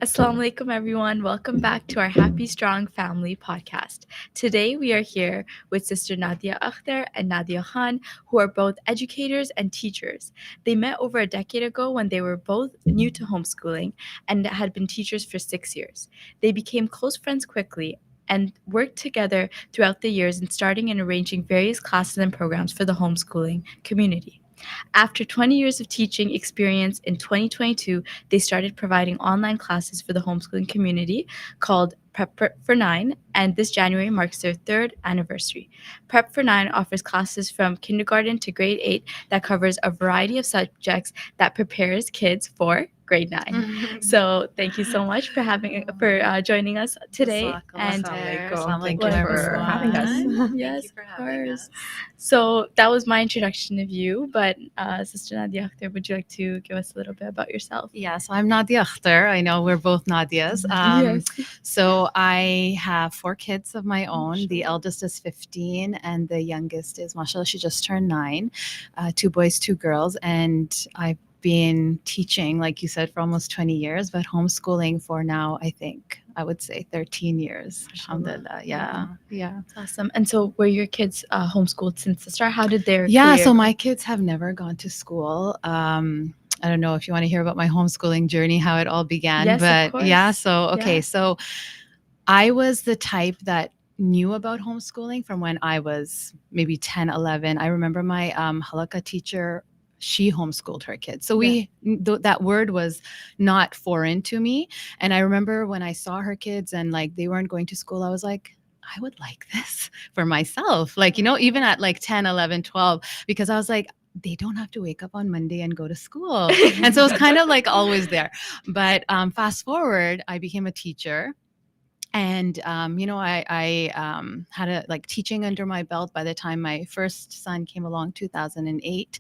Assalamu alaikum, everyone. Welcome back to our Happy Strong Family podcast. Today, we are here with Sister Nadia Akhtar and Nadia Khan, who are both educators and teachers. They met over a decade ago when they were both new to homeschooling and had been teachers for 6 years. They became close friends quickly and worked together throughout the years in starting and arranging various classes and programs for the homeschooling community. After 20 years of teaching experience in 2022, they started providing online classes for the homeschooling community called Prep for Nine, and this January marks their third anniversary. Prep for Nine offers classes from kindergarten to grade 8 that covers a variety of subjects that prepares kids for grade 9. So thank you so much for joining us today. And Thank you for having us. yes, of course. So that was my introduction of you, but Sister Nadia Akhtar, would you like to give us a little bit about yourself? Yeah, so I'm Nadia Akhtar. I know we're both Nadias. Yes. So I have 4 kids of my own. The eldest is 15 and the youngest is, mashallah, she just turned 9. 2 boys, 2 girls. And I've been teaching, like you said, for almost 20 years, but homeschooling for now, I think I would say 13 years. Alhamdulillah. Yeah. That's awesome. And so were your kids homeschooled since the start? How did their Yeah, career so go? my kids have never gone to school. I don't know if you want to hear about my homeschooling journey, how it all began. Yes, of but yeah, course. so okay, Yeah. so I was the type that knew about homeschooling from when I was maybe 10, 11. I remember my halakha teacher, she homeschooled her kids. So that word was not foreign to me. And I remember when I saw her kids and like they weren't going to school, I was like, I would like this for myself. Like, even at like 10, 11, 12, because I was like, they don't have to wake up on Monday and go to school. And so it's kind of like always there. But fast forward, I became a teacher. And I had a like teaching under my belt by the time my first son came along, 2008.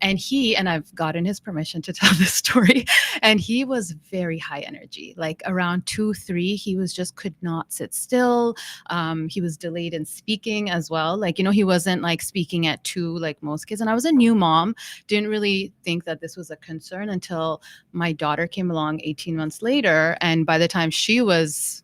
And I've gotten his permission to tell this story. And he was very high energy. Like around 2, 3, he was just could not sit still. He was delayed in speaking as well. Like, he wasn't like speaking at 2 like most kids. And I was a new mom, didn't really think that this was a concern until my daughter came along 18 months later. And by the time she was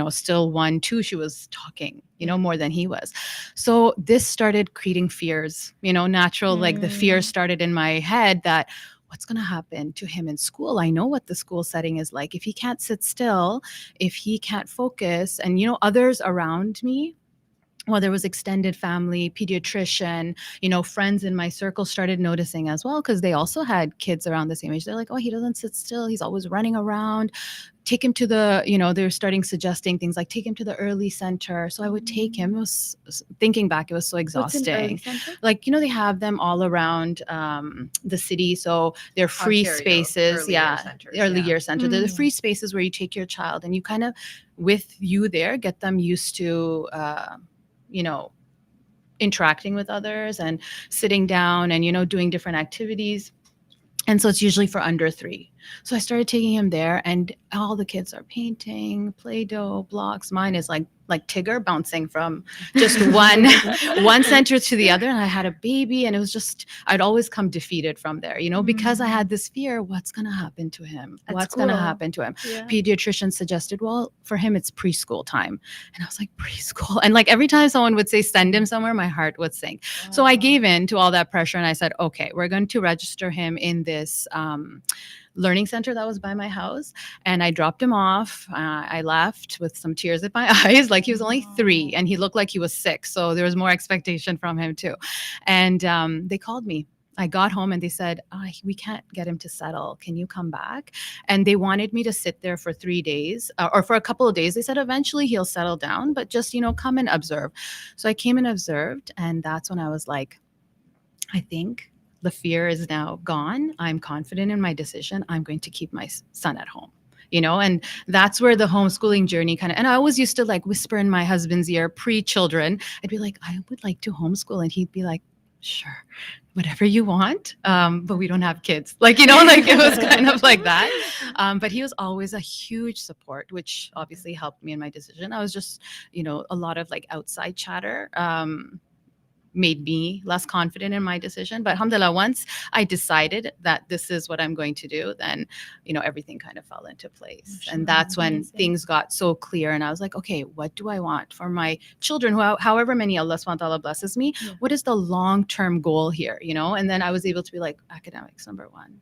still 1, 2, she was talking, more than he was. So this started creating fears, natural, like the fear started in my head that what's going to happen to him in school? I know what the school setting is like. If he can't sit still, if he can't focus, and, others around me, whether it was extended family, pediatrician, friends in my circle started noticing as well, because they also had kids around the same age. They're like, oh, he doesn't sit still. He's always running around. Take him to they're starting suggesting things like take him to the early center. So I would take him. It was, thinking back, it was so exhausting. Early center? Like, they have them all around the city. So they're free spaces. Early year center. They're the free spaces where you take your child and you kind of, with you there, get them used to, interacting with others and sitting down and, doing different activities. And so it's usually for under 3. So I started taking him there and all the kids are painting, Play-Doh, blocks. Mine is like Tigger bouncing from just one center to the other. And I had a baby and it was just, I'd always come defeated from there, because I had this fear, what's going to happen to him? What's going to happen to him? Yeah. Pediatrician suggested, well, for him, it's preschool time. And I was like, preschool? And like every time someone would say, send him somewhere, my heart would sink. Wow. So I gave in to all that pressure and I said, okay, we're going to register him in this learning center that was by my house. And I dropped him off. I left with some tears in my eyes. Like he was only 3 and he looked like he was 6. So there was more expectation from him too. And they called me. I got home and they said, we can't get him to settle. Can you come back? And they wanted me to sit there for 3 days or for a couple of days. They said, eventually he'll settle down, but just, come and observe. So I came and observed. And that's when I was like, I think the fear is now gone. I'm confident in my decision. I'm going to keep my son at home. And that's where the homeschooling journey and I always used to like whisper in my husband's ear pre-children. I'd be like, I would like to homeschool. And he'd be like, sure, whatever you want. But we don't have kids. Like, like it was kind of like that. But he was always a huge support, which obviously helped me in my decision. I was just, a lot of like outside chatter. made me less confident in my decision. But alhamdulillah, once I decided that this is what I'm going to do, then, everything kind of fell into place. And that's when things got so clear. And I was like, okay, what do I want for my children, however many Allah subhanahu wa ta'ala blesses me? Yeah. What is the long-term goal here? And then I was able to be like, academics, number one.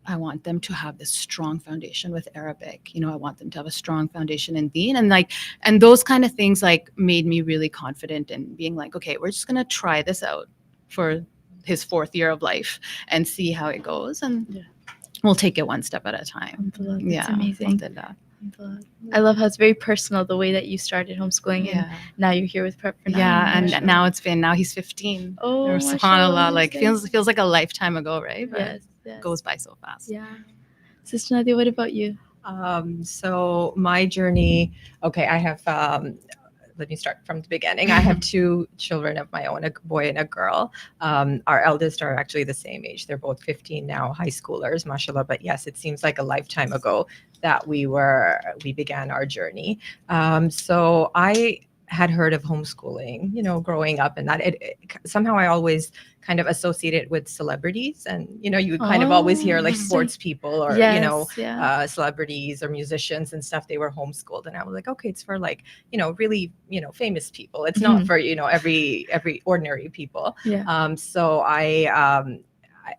I want them to have this strong foundation with Arabic. I want them to have a strong foundation in Deen, and those kind of things made me really confident in being like, okay, we're just gonna try this out for his 4th year of life and see how it goes, and we'll take it one step at a time. That's amazing. I love how it's very personal, the way that you started homeschooling, and now you're here with Prep for Nine. And now he's 15. Oh, subhanAllah, feels like a lifetime ago, right? But yes. It goes by so fast. Yeah. Sister Nadia, what about you? So my journey, okay, I have, let me start from the beginning. I have 2 children of my own, a boy and a girl. Our eldest are actually the same age. They're both 15 now, high schoolers, mashallah. But yes, it seems like a lifetime ago that we began our journey. So I had heard of homeschooling, growing up, and that it somehow I always kind of associate it with celebrities, and you kind of always hear like sports people or celebrities or musicians and stuff. They were homeschooled, and I was like, okay, it's for like really famous people. It's not for every ordinary people. So I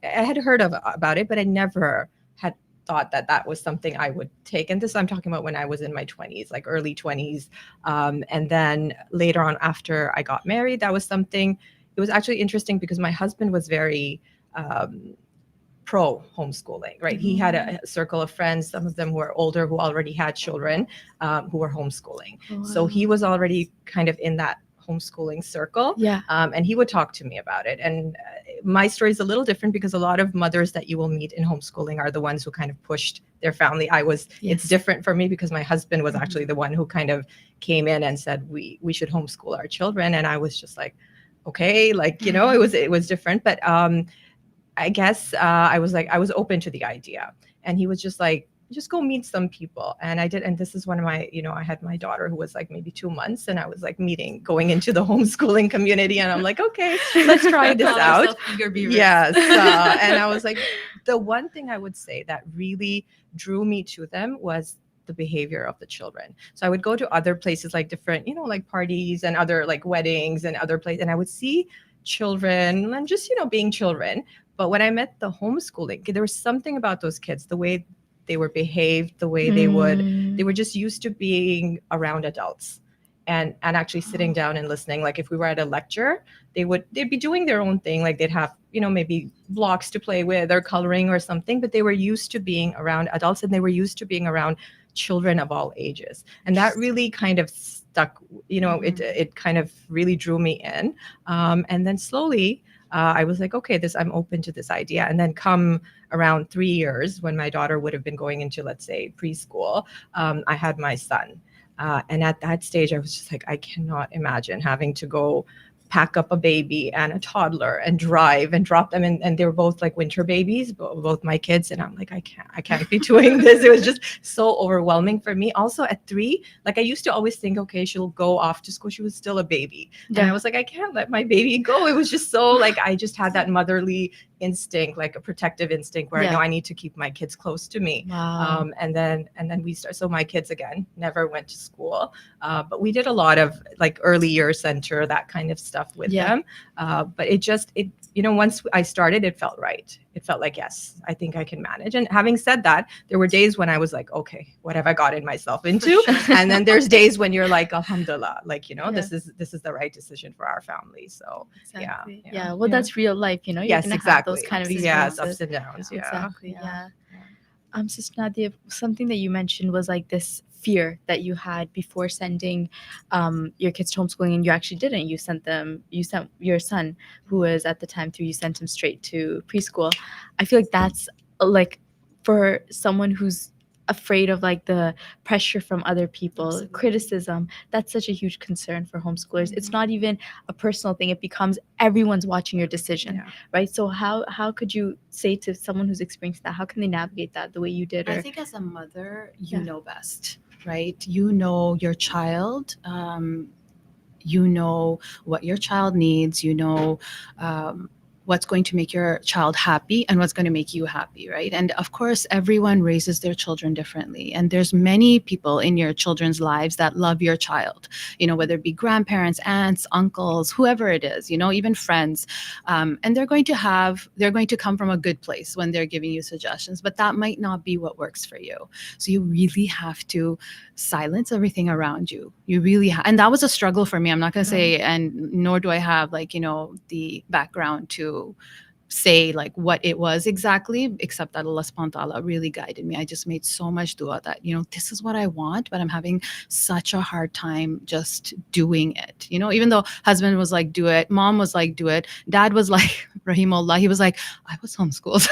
had heard about it, but I never had thought that was something I would take. And this I'm talking about when I was in my 20s, like early 20s. And then later on, after I got married, that was something. It was actually interesting because my husband was very pro homeschooling, right? He had a circle of friends, some of them who were older, who already had children, who were homeschooling. So he was already kind of in that homeschooling circle. And he would talk to me about it. And my story is a little different because a lot of mothers that you will meet in homeschooling are the ones who kind of pushed their family. It's different for me because my husband was actually the one who kind of came in and said, we should homeschool our children. And I was just like, okay, it was different. But I guess I was open to the idea. And he was just like, just go meet some people. And I did. And this is one of my, I had my daughter who was like maybe 2 months, and I was like going into the homeschooling community. And I'm like, okay, let's try this out. Yes. And I was like, the one thing I would say that really drew me to them was the behavior of the children. So I would go to other places, like different, like parties and other like weddings and other places. And I would see children and just, being children. But when I met the homeschooling, there was something about those kids, the way they were behaved, the way they were just used to being around adults and actually sitting down and listening. Like if we were at a lecture, they'd be doing their own thing. Like they'd have, maybe blocks to play with or coloring or something, but they were used to being around adults, and they were used to being around children of all ages. And that really kind of stuck, it kind of really drew me in. And then slowly, I was like, okay, I'm open to this idea. And then come around 3 years, when my daughter would have been going into, let's say, preschool, I had my son. And at that stage, I was just like, I cannot imagine having to go pack up a baby and a toddler and drive and drop them. And they were both like winter babies, both my kids. And I'm like, I can't be doing this. It was just so overwhelming for me. Also at 3, like I used to always think, okay, she'll go off to school. She was still a baby. And I was like, I can't let my baby go. It was just so like, I just had that motherly instinct, like a protective instinct where I know I need to keep my kids close to me. And then we started. So my kids again never went to school, but we did a lot of like early year center, that kind of stuff with them. But once I started, it felt right. It felt like, yes, I think I can manage. And having said that, there were days when I was like, okay, what have I gotten myself into? And then there's days when you're like, alhamdulillah, like, this is the right decision for our family. So yeah. Well, that's real life, you're yes, gonna exactly. have those kind of experiences. Yes, ups and downs. Yeah. Exactly. Yeah. Sister Nadia, something that you mentioned was like this fear that you had before sending your kids to homeschooling, and you actually didn't. You sent your son, who was at the time 3, you sent him straight to preschool. I feel like that's like, for someone who's afraid of like the pressure from other people, criticism, that's such a huge concern for homeschoolers. It's not even a personal thing. It becomes everyone's watching your decision, right? So how could you say to someone who's experienced that, how can they navigate that the way you did? I think as a mother, you know best, right? You know your child. you know what your child needs, you know what's going to make your child happy and what's going to make you happy, right? And of course, everyone raises their children differently. And there's many people in your children's lives that love your child, you know, whether it be grandparents, aunts, uncles, whoever it is, you know, even friends. And they're going to come from a good place when they're giving you suggestions, but that might not be what works for you. So you really have to silence everything around you. You really and that was a struggle for me. I'm not going to say, and nor do I have like, you know, the background to say like what it was exactly, except that Allah subhanahu wa ta'ala really guided me. I just made so much dua that, you know, this is what I want, but I'm having such a hard time just doing it. You know, even though husband was like, do it, mom was like, do it, dad was like, rahimullah, he was like, I was homeschooled.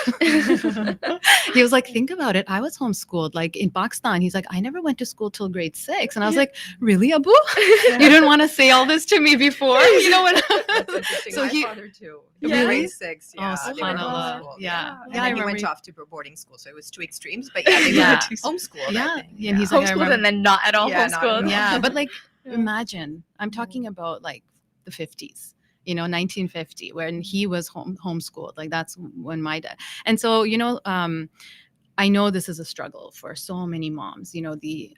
He was like, think about it, I was homeschooled like in Pakistan. He's like, I never went to school till grade 6. And I was like, really, Abu? You didn't want to say all this to me before, you know? That's interesting. So My father too. Really? Grade 6. Yeah. Oh, they were subhanallah. homeschooled. Yeah. And Yeah, I then he went remember. off to boarding school. So it was two extremes. But yeah, they Yeah. were homeschooled. Yeah. I think. And he's like, I Homeschooled remember. and then not at all Yeah, not at homeschooled. all. Yeah, but like Yeah. imagine, I'm talking about like the 50s, you know, 1950, when he was homeschooled. Like that's when my dad. And so, you know, I know this is a struggle for so many moms, you know, the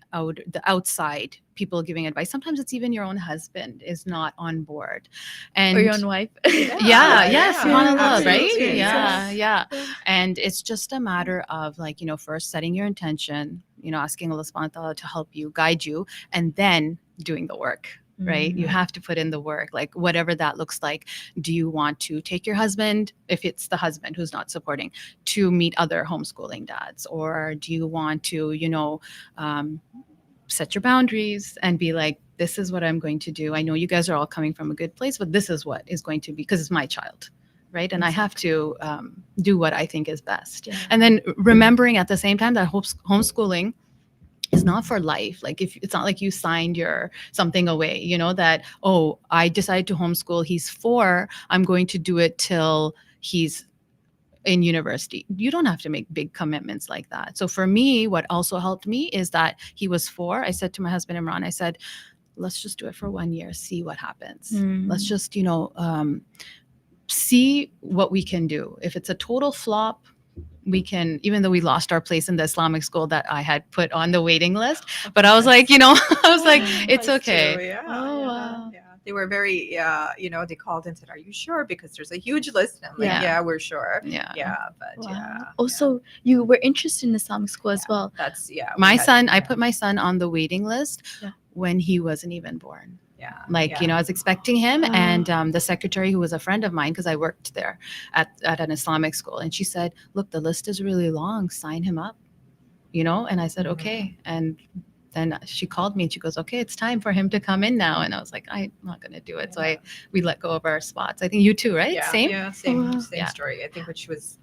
outside people giving advice. Sometimes it's even your own husband is not on board. And Or your own wife. yeah, subhanallah, right? absolutely. Yeah. And it's just a matter of like, you know, first setting your intention, you know, asking Allah subhanahu wa ta'ala to help you, guide you, and then doing the work. Right? You have to put in the work, like whatever that looks like. Do you want to take your husband, if it's the husband who's not supporting, to meet other homeschooling dads? Or do you want to, you know, set your boundaries and be like, this is what I'm going to do. I know you guys are all coming from a good place, but this is what is going to be, because it's my child. Right. And I have to do what I think is best. Yeah. And then remembering at the same time that homeschooling is not for life. Like if it's not like you signed your something away, you know, that, oh, I decided to homeschool. He's 4. I'm going to do it till he's in university. You don't have to make big commitments like that. So for me, what also helped me is that he was 4. I said to my husband, Imran, I said, let's just do it for 1 year. See what happens. Let's just, you know, see what we can do. If it's a total flop, we can, even though we lost our place in the Islamic school that I had put on the waiting list, but I was like, you know, I was like, it's okay. Too, yeah, Oh, yeah, wow. yeah. They were very, you know, they called and said, are you sure? Because there's a huge list. And I'm like, Yeah. yeah, we're sure. Yeah. Yeah, but Wow. yeah. Also, you were interested in Islamic school as well. That's, yeah. My son, I put my son on the waiting list Yeah. when he wasn't even born. Yeah. Like, you know, I was expecting him, and the secretary, who was a friend of mine, because I worked there at an Islamic school, and she said, look, the list is really long, sign him up, you know? And I said, okay. And then she called me and she goes, okay, it's time for him to come in now. And I was like, I'm not going to do it. So we let go of our spots. I think you too, right? Yeah, Same? Yeah, same, Oh, wow. same Yeah. story. I think when she was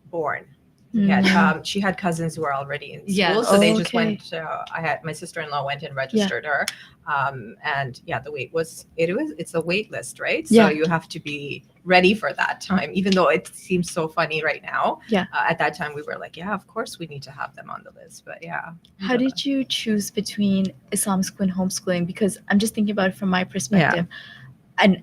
born. Mm. She had cousins who were already in school, Yeah. so they Oh, just okay. went. I had my sister-in-law went and registered her, and yeah, the wait was it's a wait list, right? Yeah. So you have to be ready for that time, even though it seems so funny right now. Yeah. At that time, we were like, yeah, of course we need to have them on the list, but yeah. How did you choose between Islamic school and homeschooling? Because I'm just thinking about it from my perspective, and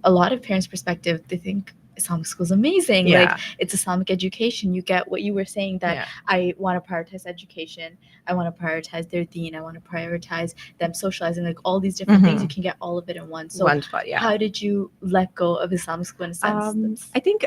a lot of parents' perspective, they think Islamic school is amazing. Yeah. Like it's Islamic education. You get what you were saying, that I want to prioritize education. I want to prioritize their deen. I want to prioritize them socializing, like all these different things. You can get all of it in one. So one spot, how did you let go of Islamic school in a sense? I think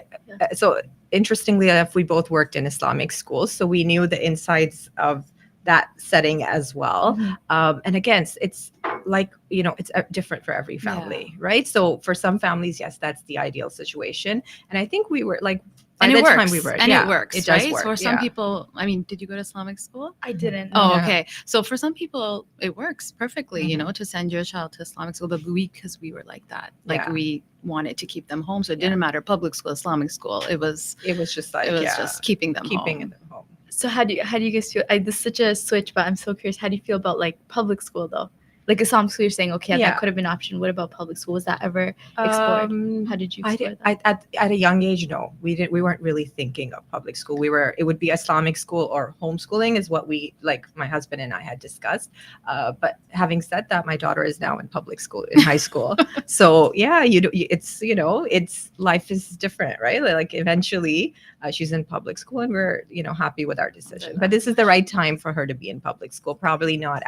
so. Interestingly enough, we both worked in Islamic schools, so we knew the insides of that setting as well. And again, it's like, you know, it's different for every family, right? So for some families, yes, that's the ideal situation. And I think we were like, by And the it works. time we were, and it works, it does right? work. For some people, I mean, did you go to Islamic school? I didn't. Oh, Yeah. okay. So for some people, it works perfectly, you know, to send your child to Islamic school. But because we were like that, like we wanted to keep them home, so it didn't matter public school, Islamic school. It was just like just keeping them keeping home. them home. So how do you guys feel? This is such a switch, but I'm so curious. How do you feel about like public school though? like Islam school, you're saying, okay, Yeah. that could have been an option. What about public school? Was that ever explored? How did you explore that? At a young age, no, we weren't really thinking of public school. It would be Islamic school or homeschooling is what we, like my husband and I had discussed. But having said that, my daughter is now in public school, in high school. So yeah, it's life is different, right? Like eventually she's in public school and we're, happy with our decision. But this is the right time for her to be in public school, probably not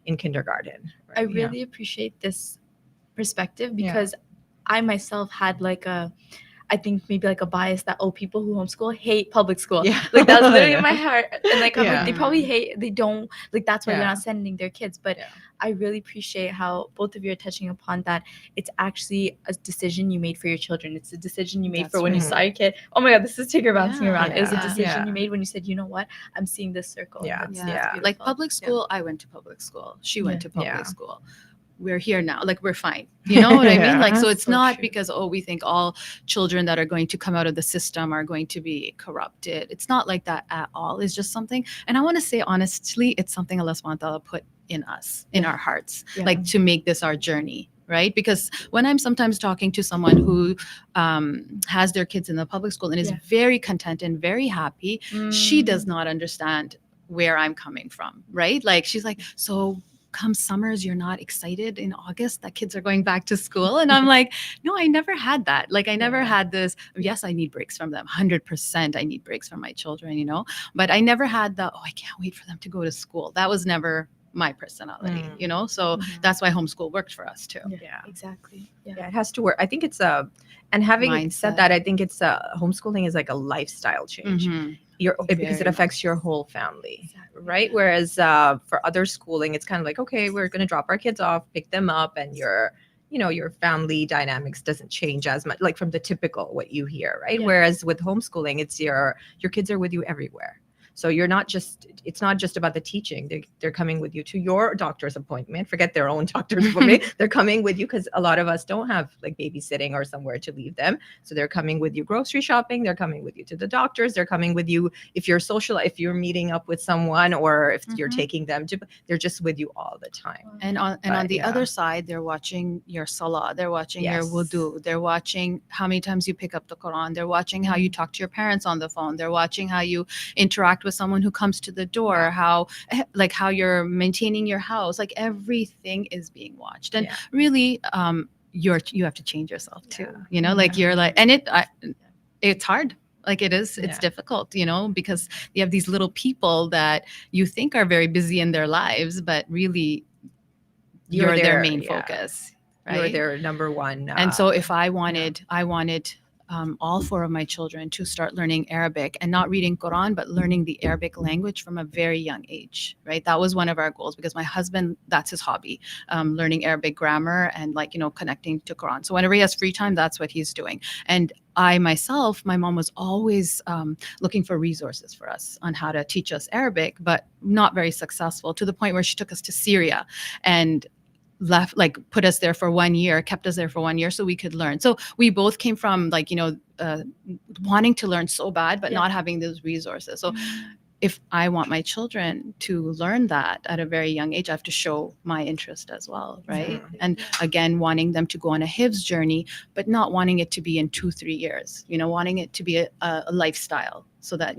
in kindergarten. Right? I really appreciate this perspective because I myself had I think maybe like a bias that people who homeschool hate public school. Yeah. Like that's literally in my heart. And like I'm Yeah. like, they probably they don't like, that's why they're Yeah. not sending their kids. But I really appreciate how both of you are touching upon that. It's actually a decision you made for your children. It's a decision you made for when you saw your kid. Oh my God, this is Tigger bouncing around. It was a decision you made when you said, you know what, I'm seeing this circle. Yeah. That's Like public school, I went to public school. She went to public school. We're here now. Like we're fine. You know what I mean? Like, so it's so not true. Because, we think all children that are going to come out of the system are going to be corrupted. It's not like that at all. It's just something. And I want to say, honestly, it's something Allah subhanahu wa ta'ala put in us, in our hearts, like to make this our journey. Right? Because when I'm sometimes talking to someone who has their kids in the public school and is very content and very happy, she does not understand where I'm coming from. Right? Like she's like, so come summers, you're not excited in August that kids are going back to school? And I'm like, no, I never had that. Like I never had this. Yes, I need breaks from them. 100% I need breaks from my children, but I never had the, I can't wait for them to go to school. That was never my personality, so that's why homeschool worked for us too. Yeah, exactly. Yeah, it has to work. I think it's and having said that, I think it's homeschooling is like a lifestyle change. Because it affects your whole family, right? Whereas for other schooling, it's kind of like, okay, we're going to drop our kids off, pick them up, and your family dynamics doesn't change as much, like from the typical what you hear, right? Whereas with homeschooling, it's your kids are with you everywhere. So it's not just about the teaching. They're coming with you to your doctor's appointment. Forget their own doctor's appointment. They're coming with you because a lot of us don't have like babysitting or somewhere to leave them. So they're coming with you grocery shopping. They're coming with you to the doctors. They're coming with you if you're meeting up with someone or if you're taking them to, they're just with you all the time. And on the other side, they're watching your salah. They're watching your wudu. They're watching how many times you pick up the Quran. They're watching how you talk to your parents on the phone. They're watching how you interact with someone who comes to the door, how you're maintaining your house, like everything is being watched. And really, you have to change yourself too, like you're like, and it's hard. Like it is, it's difficult, because you have these little people that you think are very busy in their lives, but really you're their main focus. Right? You're their number one. And so if I wanted all four of my children to start learning Arabic and not reading Quran, but learning the Arabic language from a very young age, right? That was one of our goals because my husband, that's his hobby, learning Arabic grammar and connecting to Quran. So whenever he has free time, that's what he's doing. And I myself, my mom was always looking for resources for us on how to teach us Arabic, but not very successful, to the point where she took us to Syria and put us there for 1 year, kept us there for 1 year so we could learn. So we both came from wanting to learn so bad, but not having those resources. So if I want my children to learn that at a very young age, I have to show my interest as well, right? And again, wanting them to go on a Hifz journey, but not wanting it to be in 2-3 years, wanting it to be a lifestyle so that,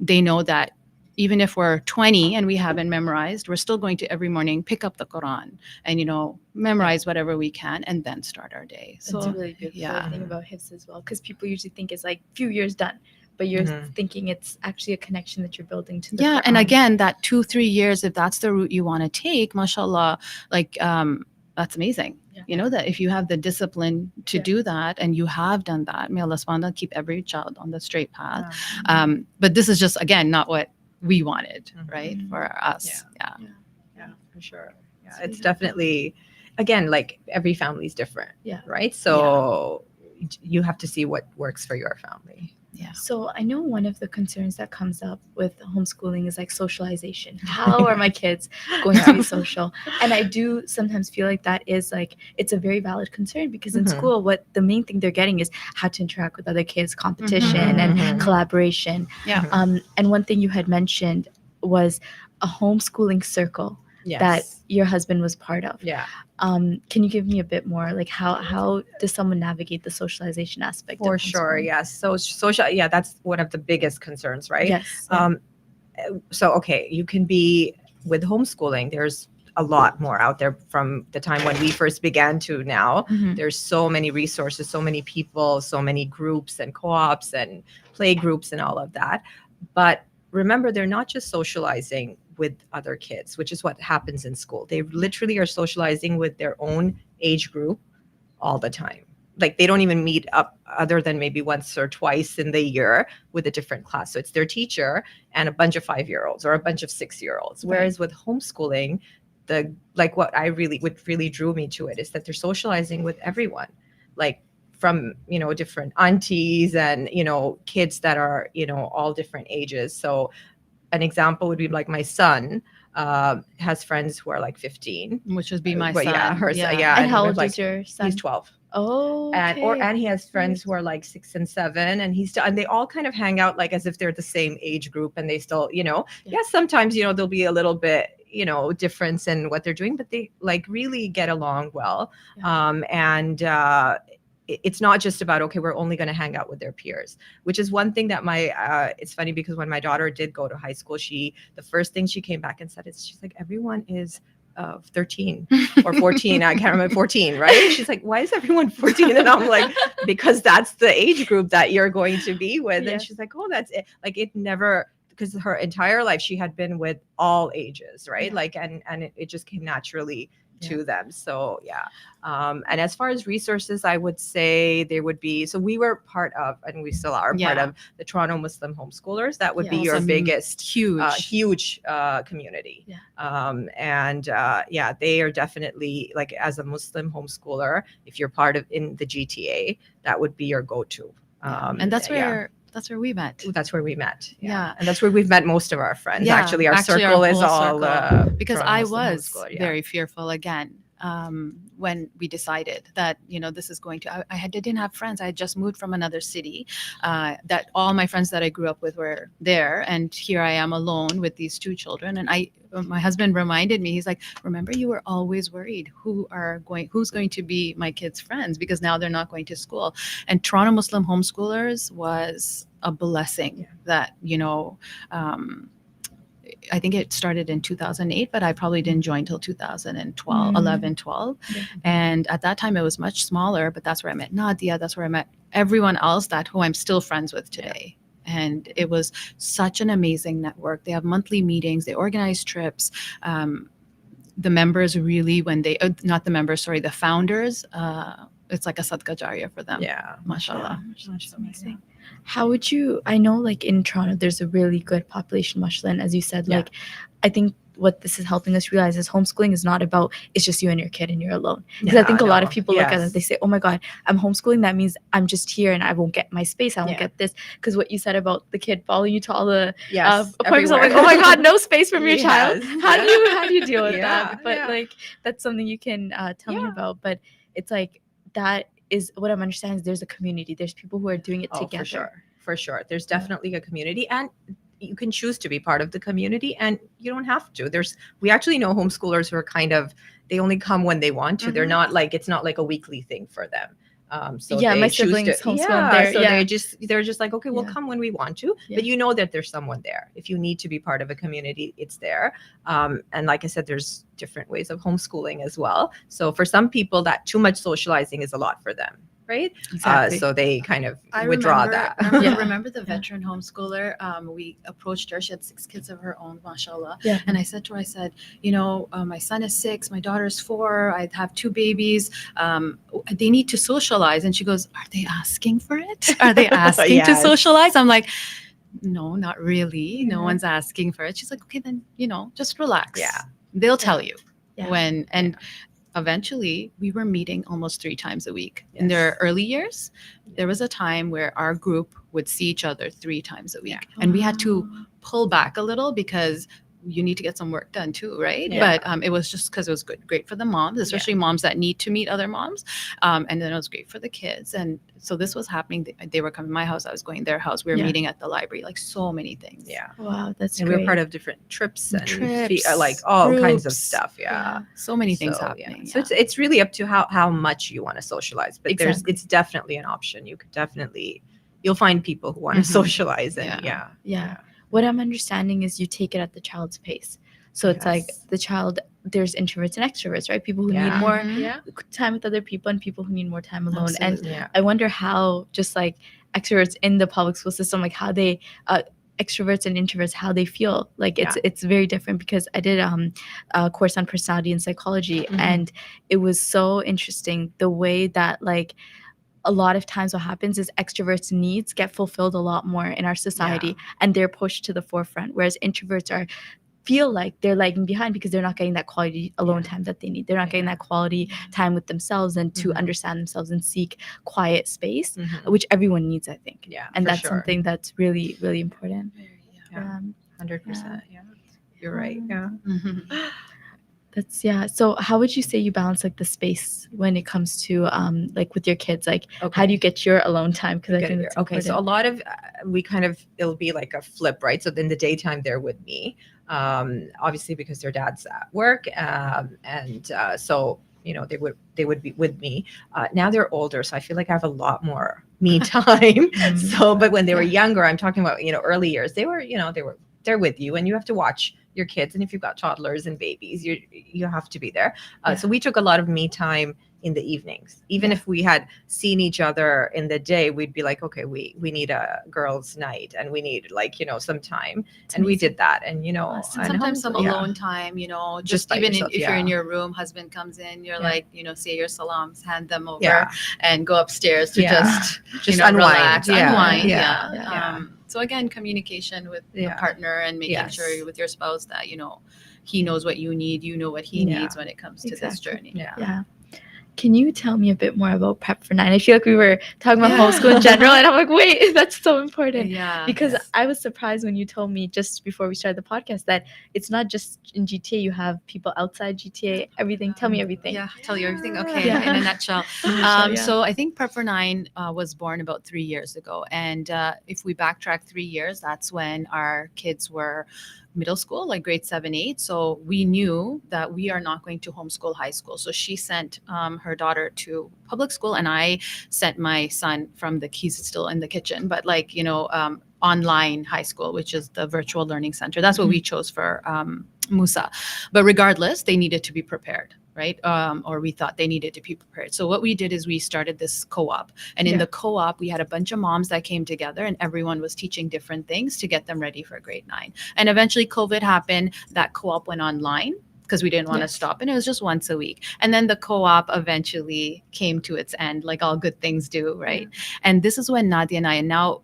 they know that even if we're 20 and we haven't memorized, we're still going to every morning pick up the Quran and, memorize whatever we can and then start our day. So that's a really beautiful thing about Hifz as well, because people usually think it's like few years done, but you're thinking it's actually a connection that you're building to the Quran. And again, that 2-3 years, if that's the route you want to take, mashallah, that's amazing. That if you have the discipline to do that and you have done that, may Allah subhanahu wa ta'ala keep every child on the straight path. But this is just, again, not what we wanted, right? For us. Yeah, for sure. Yeah, it's definitely, again, like every family is different. Right. So you have to see what works for your family. Yeah. So I know one of the concerns that comes up with homeschooling is socialization. How are my kids going to be social? And I do sometimes feel like that is it's a very valid concern, because in school, what the main thing they're getting is how to interact with other kids, competition and collaboration. Yeah. And one thing you had mentioned was a homeschooling circle. that your husband was part of. Yeah. Can you give me a bit more, like how does someone navigate the socialization aspect? For of sure, homeschooling? yes. So social, yeah, that's one of the biggest concerns, right? Yes. So okay, you can be with homeschooling. There's a lot more out there from the time when we first began to now. Mhm. There's so many resources, so many people, so many groups and co-ops and play groups and all of that. But remember, they're not just socializing with other kids, which is what happens in school. They literally are socializing with their own age group all the time. Like they don't even meet up other than maybe once or twice in the year with a different class. So it's their teacher and a bunch of 5-year-olds or a bunch of 6-year-olds. Whereas with homeschooling, what really drew me to it is that they're socializing with everyone, like from different aunties and kids that are all different ages. So an example would be like my son has friends who are like 15, which would be my but son. And how old is your son? He's 12. Oh, okay. And he has friends who are like 6 and 7, and and they all kind of hang out like as if they're the same age group, and they still sometimes there'll be a little bit difference in what they're doing, but they like really get along well. And it's not just about, okay, we're only going to hang out with their peers, which is one thing that it's funny because when my daughter did go to high school, the first thing she came back and said is, she's like, everyone is 13 or 14. I can't remember, 14, right? She's like, why is everyone 14? And I'm like, because that's the age group that you're going to be with. And she's like, oh, that's it. Like it never, because her entire life she had been with all ages, right? Like, and it just came naturally to them. So and as far as resources, I would say there would be, so we were part of, and we still are part of, the Toronto Muslim Homeschoolers. That would be your biggest huge community. And they are definitely, like, as a Muslim homeschooler, if you're part of in the GTA, that would be your go-to. And that's where we met. That's where we met. And that's where we've met most of our friends. Actually, our circle our is all because I was very fearful again when we decided that this is going to. I didn't have friends. I had just moved from another city. That all my friends that I grew up with were there, and here I am alone with these 2 children. And my husband reminded me. He's like, "Remember, you were always worried who's going to be my kids' friends, because now they're not going to school." And Toronto Muslim Homeschoolers was a blessing. That I think it started in 2008, but I probably didn't join till 2012, 11, 12. And at that time it was much smaller, but that's where I met Nadia. That's where I met everyone else who I'm still friends with today. And it was such an amazing network. They have monthly meetings, they organize trips. The members really, the founders, it's like a sadaqah jariya for them. Mashallah. That's amazing. How would you, I know like in Toronto, there's a really good population, mashallah, and as you said, like, I think what this is helping us realize is homeschooling is not about, it's just you and your kid and you're alone. Because I think a lot of people look at it, they say, oh my God, I'm homeschooling. That means I'm just here and I won't get my space. I won't get this. Because what you said about the kid following you to all the appointments, I'm like, oh my God, no space from your child. How do you deal with that? But like, that's something you can tell me about. But it's like, that is what I'm understanding is there's a community. There's people who are doing it together. For sure. There's definitely a community, and you can choose to be part of the community, and you don't have to. We actually know homeschoolers who are they only come when they want to. They're not like, it's not like a weekly thing for them. So my siblings homeschool. They're just like, okay, we'll come when we want to, but that there's someone there. If you need to be part of a community, it's there. And like I said, there's different ways of homeschooling as well. So for some people, that too much socializing is a lot for them. Right? Exactly. So they kind of withdraw that. Remember the veteran homeschooler? We approached her. She had 6 kids of her own, mashallah. And I said to her, my son is 6, my daughter's 4, I have 2 babies. They need to socialize. And she goes, are they asking for it? Are they asking to socialize? I'm like, no, not really. No one's asking for it. She's like, okay, then, just relax. They'll tell you when. And eventually we were meeting almost 3 times a week. In their early years, there was a time where our group would see each other 3 times a week. And we had to pull back a little because you need to get some work done too, right? Yeah. But it was just because it was great for the moms, especially moms that need to meet other moms, and then it was great for the kids. And so this was happening. They were coming to my house, I was going to their house, we were meeting at the library, like so many things. Wow, that's and great. we were part of different trips and like Trips, all kinds of groups. stuff. So many things So, happening. So it's really up to how much you want to socialize, but Exactly. it's definitely an option. You could definitely, you'll find people who want to socialize, and What I'm understanding is you take it at the child's pace. So it's like the child, there's introverts and extroverts, right? People who need more time with other people and people who need more time alone. Absolutely. And I wonder how just like extroverts in the public school system, like how they extroverts and introverts, how they feel. Like it's very different, because I did a course on personality and psychology, and it was so interesting the way that like a lot of times what happens is extroverts' needs get fulfilled a lot more in our society, and they're pushed to the forefront, whereas introverts feel like they're lagging behind because they're not getting that quality alone time that they need. They're not getting that quality time with themselves and to understand themselves and seek quiet space, which everyone needs, I think. And that's something that's really, really important. 100%. You're right. That's So how would you say you balance like the space when it comes to like with your kids? Like how do you get your alone time? Because I think that's important. So a lot of it'll be like a flip, right? So in the daytime they're with me, obviously because their dad's at work, and so they would be with me. Now they're older, so I feel like I have a lot more me time. So, but when they were younger, I'm talking about early years, they're with you, and you have to watch your kids, and if you've got toddlers and babies, you have to be there. So we took a lot of me time in the evenings. Even if we had seen each other in the day, we'd be like, okay, we need a girls' night, and we need some time. And we did that. And sometimes some alone time, just even yourself, if you're in your room, husband comes in, you're like, say your salams, hand them over, and go upstairs to just unwind. Unwind. So again, communication with your partner and making sure with your spouse that he knows what you need, you know what he needs when it comes to this journey. Can you tell me a bit more about Prep for 9? I feel like we were talking about homeschool in general, and I'm like, wait, that's so important. Because I was surprised when you told me just before we started the podcast that it's not just in GTA, you have people outside GTA, everything. Tell me everything. Tell you everything. Okay, in a nutshell. So I think Prep for 9 was born about 3 years ago. And if we backtrack 3 years, that's when our kids were middle school, like grade 7, 8. So we knew that we are not going to homeschool high school. So she sent her daughter to public school, and I sent my son he's still in the kitchen, but online high school, which is the virtual learning center. That's what we chose for Musa. But regardless, they needed to be prepared. Right? Or we thought they needed to be prepared. So what we did is we started this co-op. And in the co-op, we had a bunch of moms that came together, and everyone was teaching different things to get them ready for grade 9. And eventually COVID happened. That co-op went online because we didn't want to stop. And it was just once a week. And then the co-op eventually came to its end, like all good things do, right? And this is when Nadia and I, and now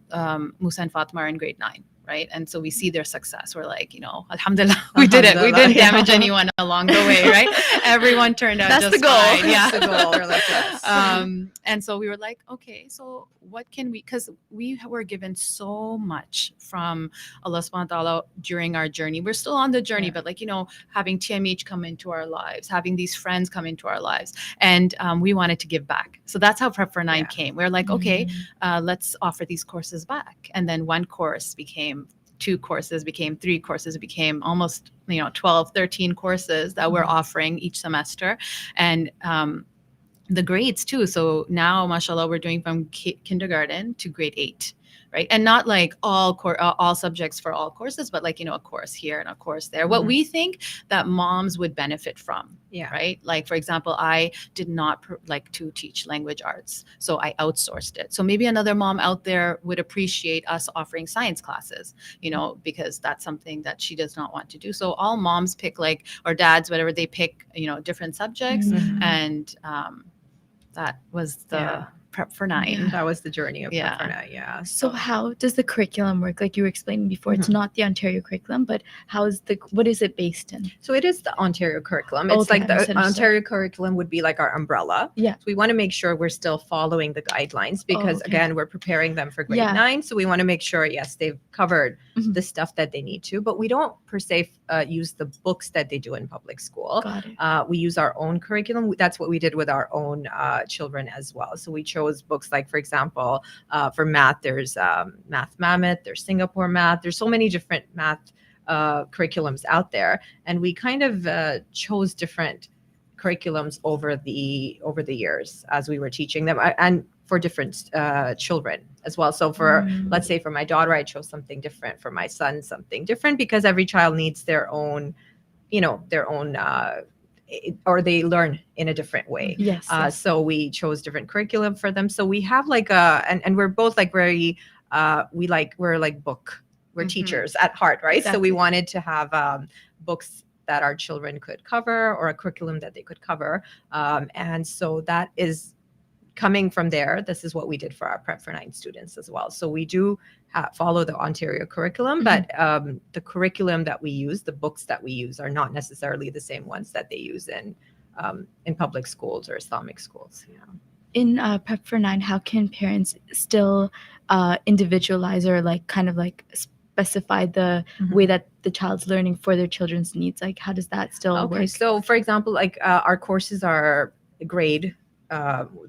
Musa and Fatima are in grade 9. Right. And so we see their success. We're like, alhamdulillah, we did it. We didn't damage anyone along the way. Right. Everyone turned out just fine. That's the goal. We're like, yes. And so we were like, okay, so what can because we were given so much from Allah subhanahu wa ta'ala during our journey. We're still on the journey, but having TMH come into our lives, having these friends come into our lives, and we wanted to give back. So that's how Prep for 9 came. We're like, okay, let's offer these courses back. And then one course became 2 courses, became 3 courses, became almost 12, 13 courses that we're offering each semester. And the grades too. So now, mashallah, we're doing from kindergarten to grade 8. Right. And not like all subjects for all courses, but like, a course here and a course there. What we think that moms would benefit from. Right. Like, for example, I did not like to teach language arts, so I outsourced it. So maybe another mom out there would appreciate us offering science classes, because that's something that she does not want to do. So all moms pick or dads, whatever, they pick, different subjects. And that was the Prep for 9. That was the journey of Yeah. Prep for 9. Yeah. So how does the curriculum work? Like you were explaining before, it's Mhm. not the Ontario curriculum, but what is it based in? So it is the Ontario curriculum. It's Okay, like the misunderstood. Ontario curriculum would be like our umbrella. Yeah. So we want to make sure we're still following the guidelines because okay. again, we're preparing them for grade Yeah. 9. So we want to make sure, yes, they've covered Mhm. the stuff that they need to, but we don't per se use the books that they do in public school. Got it. We use our own curriculum. That's what we did with our own children as well. So we chose books like, for example, for math, there's Math Mammoth, there's Singapore Math. There's so many different math curriculums out there, and we kind of chose different curriculums over the years as we were teaching them, and for different children as well. So for let's say for my daughter, I chose something different. For my son, something different, because every child needs their own, or they learn in a different way. Yes. So we chose different curriculum for them. So we have like and we're both like very we're like we're Mhm. teachers at heart, right? So Exactly. we wanted to have books that our children could cover, or a curriculum that they could cover. And so that is coming from there. This is what we did for our Prep for 9 students as well. So we do follow the Ontario curriculum, but the curriculum that we use, the books that we use, are not necessarily the same ones that they use in public schools or Islamic schools. Yeah. In Prep for 9, how can parents still individualize or like kind of like specify the way that the child's learning for their children's needs? Like how does that still work? So for example, like our courses are grade.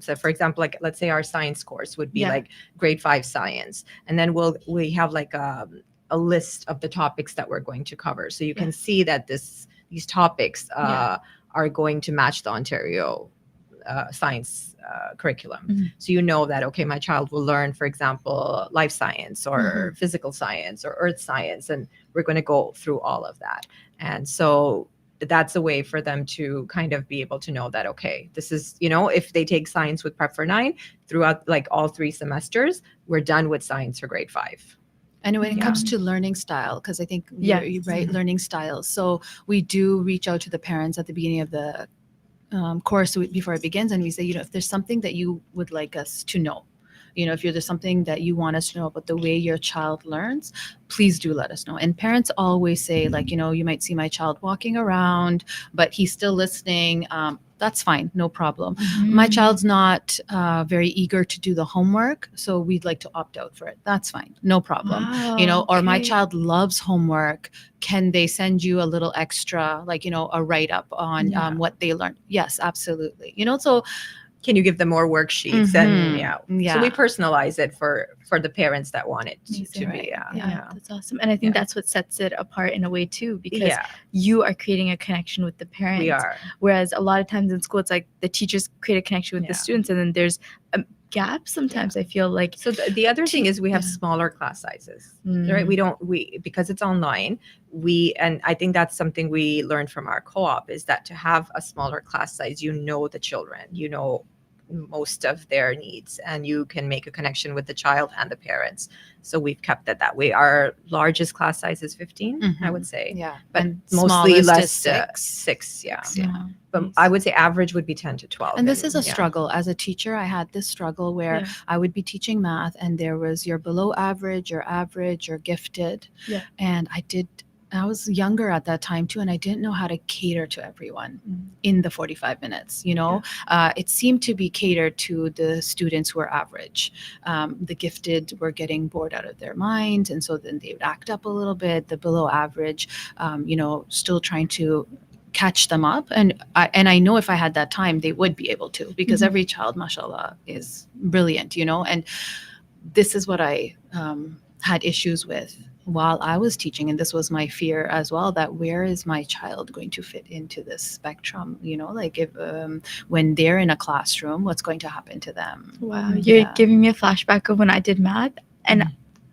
So for example, like let's say our science course would be like grade 5 science, and then we have like a list of the topics that we're going to cover. So you can see that these topics are going to match the Ontario science curriculum. So you know that, okay, my child will learn, for example, life science or physical science or earth science, and we're going to go through all of that. And so that's a way for them to kind of be able to know that, okay, this is, if they take science with Prep for 9 throughout like all 3 semesters, we're done with science for grade 5. And when it comes to learning style, because I think you're right, learning styles. So we do reach out to the parents at the beginning of the course before it begins, and we say, if there's something that you would like us to know, if there's something that you want us to know about the way your child learns, please do let us know. And parents always say, like, you might see my child walking around, but he's still listening. That's fine, no problem. My child's not very eager to do the homework, so we'd like to opt out for it. That's fine, no problem. Wow, Or my child loves homework. Can they send you a little extra, like, a write-up on what they learned? Yes, absolutely. So can you give them more worksheets? And so we personalize it for the parents that want it to be. That's awesome. And I think that's what sets it apart in a way too, because you are creating a connection with the parents. We are. Whereas a lot of times in school, it's like the teachers create a connection with the students, and then there's a gap sometimes. I feel like. So the other thing is we have smaller class sizes, right? Because it's online, and I think that's something we learned from our co-op, is that to have a smaller class size, the children, most of their needs, and you can make a connection with the child and the parents. So we've kept it that way. Our largest class size is 15, I would say. Yeah. But and mostly less, 6. 6, yeah. Yeah. But I would say average would be 10 to 12. And this is a struggle. As a teacher, I had this struggle where I would be teaching math, and there was your below average, your gifted. Yeah. And I was younger at that time too, and I didn't know how to cater to everyone in the 45 minutes. It seemed to be catered to the students who were average. The gifted were getting bored out of their minds, and so then they would act up a little bit. The below average, still trying to catch them up, and I know if I had that time, they would be able to, because every child, mashallah, is brilliant. And this is what I had issues with while I was teaching, and this was my fear as well, that where is my child going to fit into this spectrum? Like if when they're in a classroom, what's going to happen to them? Wow, you're giving me a flashback of when I did math, and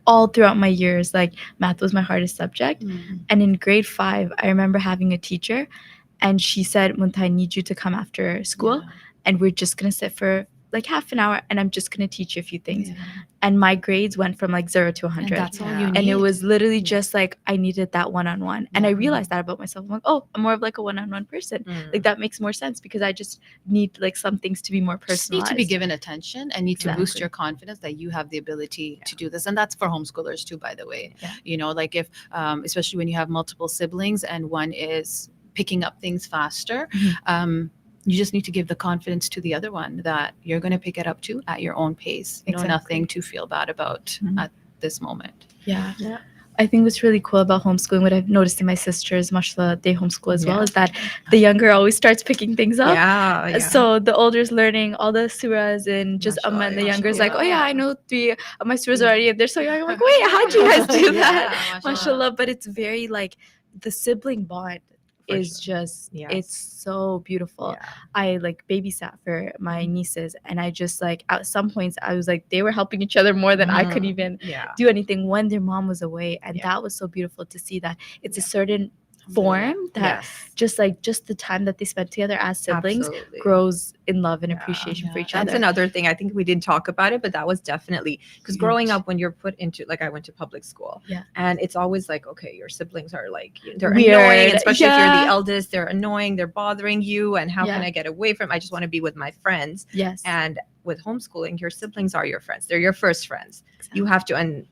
all throughout my years, like math was my hardest subject. And in grade 5, I remember having a teacher, and she said, Munta, I need you to come after school, and we're just gonna sit for like half an hour and I'm just going to teach you a few things. Yeah. And my grades went from like 0 to 100. And that's all Yeah. you need. And it was literally just like I needed that one-on-one. And I realized that about myself. I'm like, oh, I'm more of like a one-on-one person. Like that makes more sense because I just need like some things to be more just personalized. need to be given attention and need to boost Exactly. your confidence that you have the ability to do this. And that's for homeschoolers too, by the way. Yeah. You know, like if especially when you have multiple siblings and one is picking up things faster, you just need to give the confidence to the other one that you're going to pick it up too at your own pace. You know, nothing to feel bad about at this moment. Yeah. I think what's really cool about homeschooling, what I've noticed in my sisters, mashallah, they homeschool as well, is that the younger always starts picking things up. Yeah. So the older is learning all the surahs and just Amma, and the younger is like, oh yeah, I know 3 of my surahs already. And they're so young. I'm like, wait, how'd you guys do that? Mashallah. But it's very like the sibling bond is just, it's so beautiful. I like babysat for my nieces and I just like at some points I was like they were helping each other more than I could even do anything when their mom was away, and that was so beautiful to see that it's a certain form that just the time that they spent together as siblings grows in love and appreciation for each other. That's another thing. I think we didn't talk about it, but that was definitely because growing up when you're put into like I went to public school and it's always like, okay, your siblings are like they're weird, annoying, especially if you're the eldest, they're annoying, they're bothering you, and how can I get away from I just want to be with my friends. And with homeschooling, your siblings are your friends. They're your first friends. You have to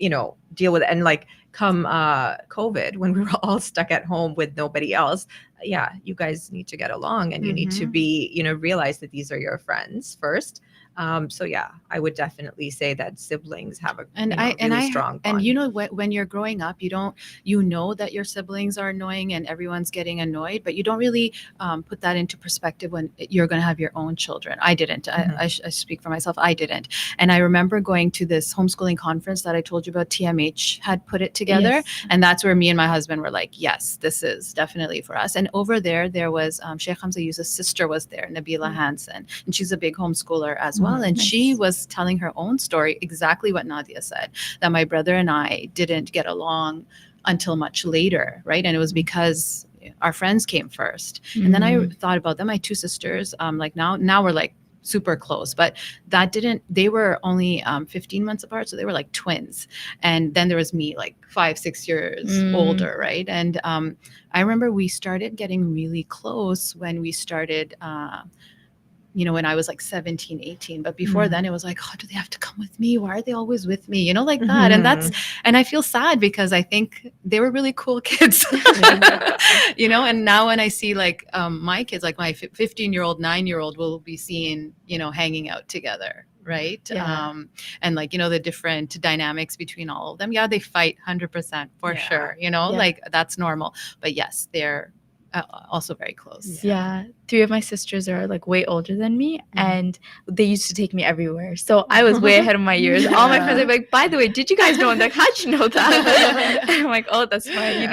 deal with it. And like come COVID, when we were all stuck at home with nobody else, you guys need to get along and you need to be, realize that these are your friends first. So I would definitely say that siblings have a really strong bond. And when you're growing up, you know that your siblings are annoying and everyone's getting annoyed, but you don't really put that into perspective when you're going to have your own children. I didn't. I speak for myself. I didn't. And I remember going to this homeschooling conference that I told you about. TMH had put it together, and that's where me and my husband were like, yes, this is definitely for us. And over there was Sheikh Hamza Yusuf's sister was there, Nabila Hansen, and she's a big homeschooler as well. And she was telling her own story, exactly what Nadia said, that my brother and I didn't get along until much later, right? And it was because our friends came first. And then I thought about them, my 2 sisters, like now we're like super close, but they were only 15 months apart. So they were like twins. And then there was me like 5-6 years older, right? And I remember we started getting really close when we started when I was like 17, 18. But before then, it was like, oh, do they have to come with me? Why are they always with me? Like that. And I feel sad because I think they were really cool kids, and now when I see like my kids, like my 15-year-old, 9-year-old will be seen, hanging out together. Right. And like, the different dynamics between all of them. Yeah, they fight 100% for sure. Like that's normal. But yes, they're also very close. Yeah. 3 of my sisters are like way older than me, and they used to take me everywhere. So I was way ahead of my years. All my friends are like, by the way, did you guys know? And like, how'd you know that? And I'm like, oh, that's my,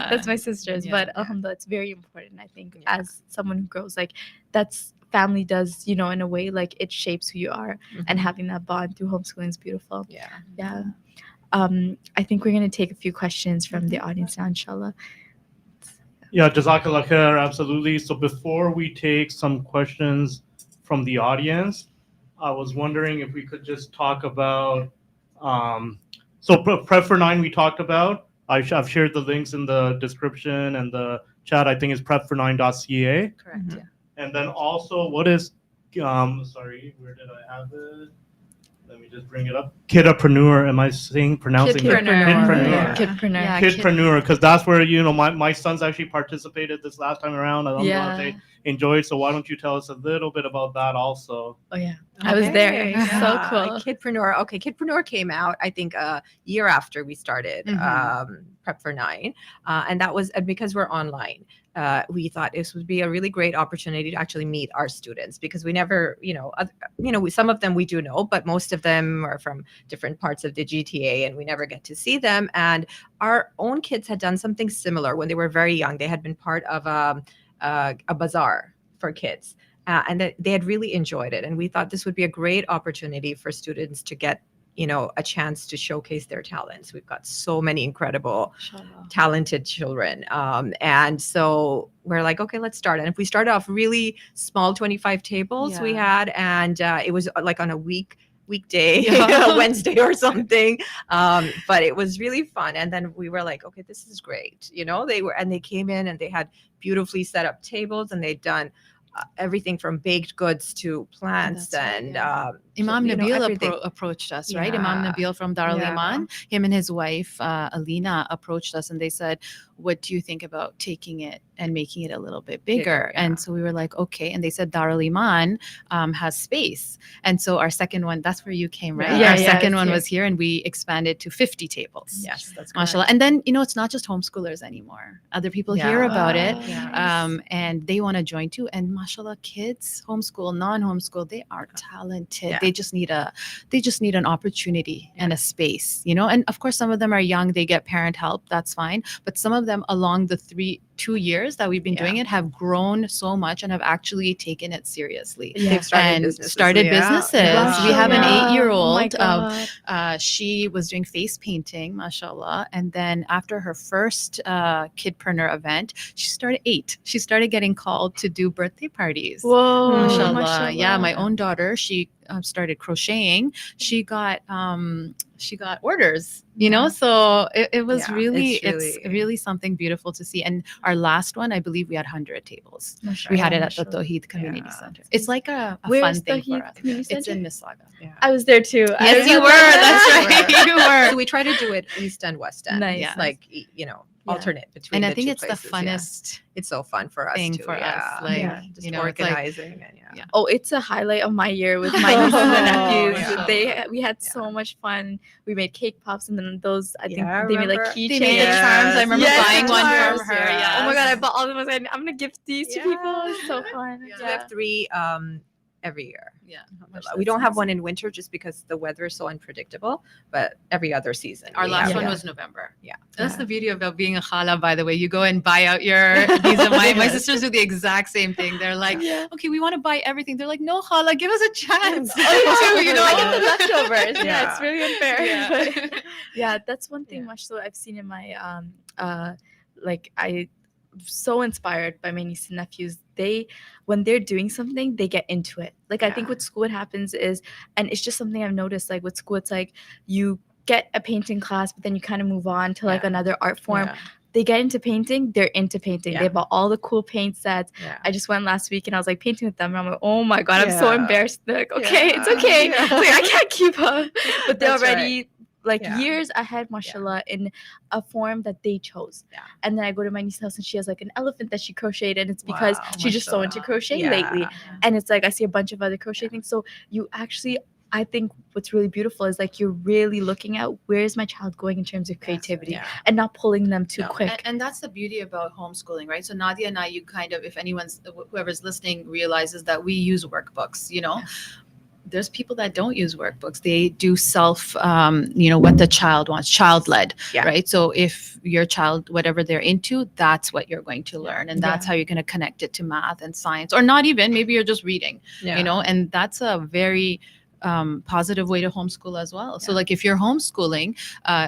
that's my sisters. But alhamdulillah, it's very important. I think as someone who grows, like that's family does, in a way, like it shapes who you are, and having that bond through homeschooling is beautiful. Yeah. I think we're going to take a few questions from the audience now, inshallah. Yeah, Jazakallah khair, absolutely. So before we take some questions from the audience, I was wondering if we could just talk about, so Prep for 9 we talked about. I've shared the links in the description and the chat. I think it's prep49.ca. Correct, yeah. And then also, what is, sorry, where did I have it? Let me just bring it up. Kidpreneur. Am I pronouncing it? Kidpreneur. Kidpreneur, because that's where my sons actually participated this last time around. I don't know if they enjoyed. So why don't you tell us a little bit about that also? Oh yeah, I was there. So cool. Kidpreneur. Okay, Kidpreneur came out I think a year after we started Prep for 9, and that was because we're online. We thought this would be a really great opportunity to actually meet our students, because we never, some of them we do know, but most of them are from different parts of the GTA and we never get to see them. And our own kids had done something similar when they were very young. They had been part of a bazaar for kids, and they had really enjoyed it. And we thought this would be a great opportunity for students to get a chance to showcase their talents. We've got so many incredible, Inshallah. talented children. And so we're like, okay, let's start. And if we started off really small, 25 tables we had, and it was like on a weekday, Wednesday or something. But it was really fun. And then we were like, okay, this is great. They came in and they had beautifully set up tables, and they'd done everything from baked goods to plants. And Imam Nabil approached us, right? Imam Nabil from Darul Iman, him and his wife Alina approached us, and they said, what do you think about taking it and making it a little bit bigger? And so we were like, okay. And they said Darul Iman has space, and so our second one, that's where you came, right? Our second one was here, and we expanded to 50 tables. Yes, that's mashallah. And then it's not just homeschoolers anymore. Other people hear about it, and they want to join too. And mashallah, kids, homeschool, non-homeschool, they are talented. They just need an opportunity and a space, and of course some of them are young, they get parent help, that's fine, but some of them along the 2 years that we've been doing it have grown so much and have actually taken it seriously. They've started businesses. Wow. We have an 8-year-old. Oh she was doing face painting, mashallah, and then after her first kidpreneur event, she started getting called to do birthday parties. Whoa, mashallah. Yeah, my own daughter, she started crocheting. She got orders, so it was it's really something beautiful to see. And our last one, I believe we had 100 tables. We had it at the Tawheed Community Center. It's like a fun thing for us. It's in Mississauga. I was there too. Yes, you were. That's right. You were. So we try to do it East End, West End. Nice. Like, alternate between. And I think two it's places, the funnest it's so fun for us thing too, for us. Like, just organizing and Oh, it's a highlight of my year with my nieces and nephews. Yeah. We had so much fun. We made cake pops, and then those, I think they made like keychains. They made the charms. I remember buying one from her. Oh my god, I bought all of them. I was like, I'm gonna gift these to people. It's so fun. So we have 3 every year. Yeah. We don't have one in winter just because the weather is so unpredictable, but every other season. Our last one was November. Yeah. That's the beauty about being a khala, by the way. You go and buy out your these are my sisters do the exact same thing. They're like, okay, we want to buy everything. They're like, no, khala, give us a chance. I get the leftovers. Yeah, it's really unfair. Yeah. But that's one thing much so I've seen in my so inspired by my nieces and nephews. When they're doing something, they get into it. Like I think with school what happens is, and it's just something I've noticed, like with school, it's like you get a painting class, but then you kind of move on to like another art form. They get into painting, they're into painting. They bought all the cool paint sets. I just went last week and I was like painting with them, and I'm like, oh my god, I'm so embarrassed. They're like, okay, it's okay. Like, I can't keep up. But they're already years ahead, mashallah, in a form that they chose. And then I go to my niece's house and she has like an elephant that she crocheted, and it's because she's just so into crocheting lately. And it's like I see a bunch of other crochet things. So you actually, I think what's really beautiful is like you're really looking at where's my child going in terms of creativity and not pulling them too quick. And that's the beauty about homeschooling, right? So Nadia and I, you kind of, if whoever's listening realizes that we use workbooks, there's people that don't use workbooks. They do self, what the child wants, child-led, right? So if your child, whatever they're into, that's what you're going to learn. And that's how you're going to connect it to math and science, or not even, maybe you're just reading, and that's a very positive way to homeschool as well. So like if you're homeschooling,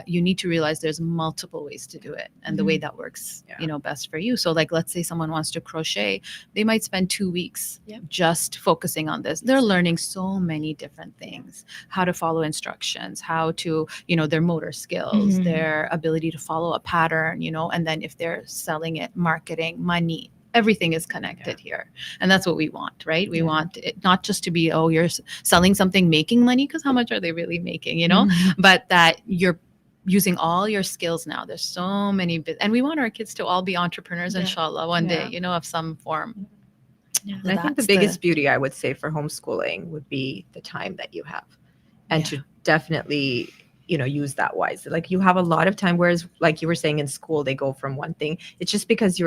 you need to realize there's multiple ways to do it, and the way that works, best for you. So like, let's say someone wants to crochet, they might spend 2 weeks just focusing on this. They're learning so many different things, how to follow instructions, how to, their motor skills, their ability to follow a pattern, and then if they're selling it, marketing, money, everything is connected here. And that's what we want, right? We want it not just to be, oh, you're selling something, making money, because how much are they really making, but that you're using all your skills now. There's so many, and we want our kids to all be entrepreneurs, inshallah, one day, of some form. And I think the biggest beauty, I would say, for homeschooling would be the time that you have, and to definitely use that wisely. Like you have a lot of time, whereas like you were saying in school, they go from one thing. It's just because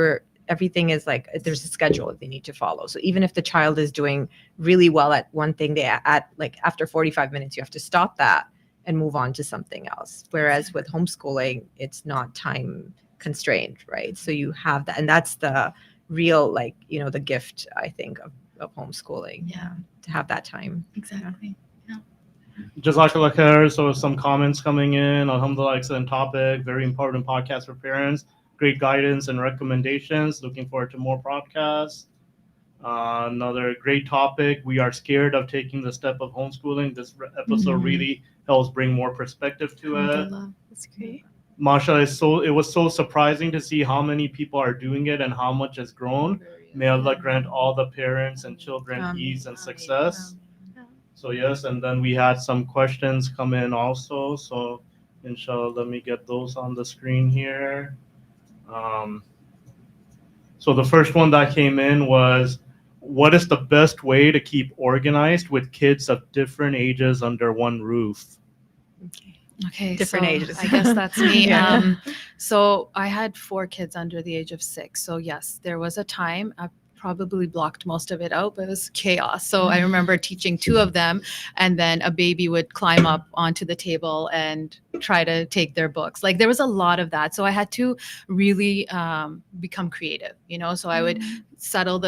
everything is like, there's a schedule that they need to follow. So even if the child is doing really well at one thing, after 45 minutes, you have to stop that and move on to something else. Whereas with homeschooling, it's not time constrained, right? So you have that, and that's the real, the gift, I think, of homeschooling. To have that time. Exactly. Jazakallah khair. So some comments coming in. Alhamdulillah, excellent topic. Very important podcast for parents. Great guidance and recommendations. Looking forward to more podcasts. Another great topic. We are scared of taking the step of homeschooling. This episode really helps bring more perspective to it. That's great. Mashallah, it was so surprising to see how many people are doing it and how much has grown. May Allah grant all the parents and children ease and success. So yes, and then we had some questions come in also. So inshallah, let me get those on the screen here. So the first one that came in was, what is the best way to keep organized with kids of different ages under one roof? Okay, Different so ages. I guess that's me. Yeah. So I had 4 kids under the age of 6. So yes, there was a time I probably blocked most of it out, but it was chaos. So I remember teaching 2 of them, and then a baby would climb up onto the table and try to take their books. Like there was a lot of that. So I had to really become creative, So I would settle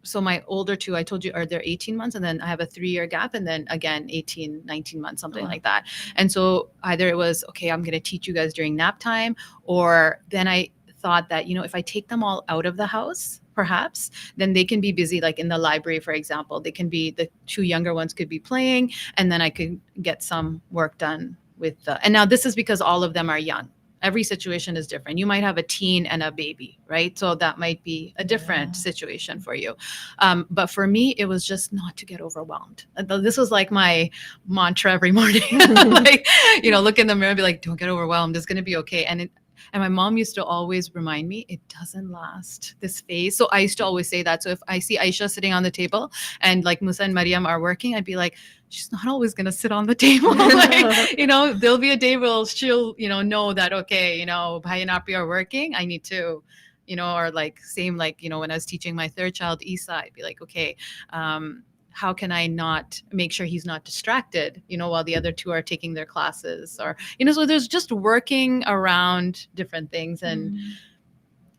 so my older 2, I told you, are they're 18 months, and then I have a 3-year gap, and then again 18, 19 months, something like that. And so either it was, okay, I'm going to teach you guys during nap time, or then I thought that, if I take them all out of the house, perhaps, then they can be busy, like in the library, for example. They can be, the 2 younger ones could be playing, and then I could get some work done with and now this is because all of them are young. Every situation is different. You might have a teen and a baby, right? So that might be a different situation for you. But for me, it was just not to get overwhelmed. This was like my mantra every morning. Look in the mirror and be like, don't get overwhelmed. It's going to be okay. And my mom used to always remind me, it doesn't last, this phase. So I used to always say that. So if I see Aisha sitting on the table and like Musa and Mariam are working, I'd be like, she's not always going to sit on the table. There'll be a day where she'll, know that, okay, Bhai and Api are working. I need to, or like same, like, when I was teaching my 3rd child, Isa, I'd be like, okay, how can I not make sure he's not distracted, while the other 2 are taking their classes, or, so there's just working around different things, and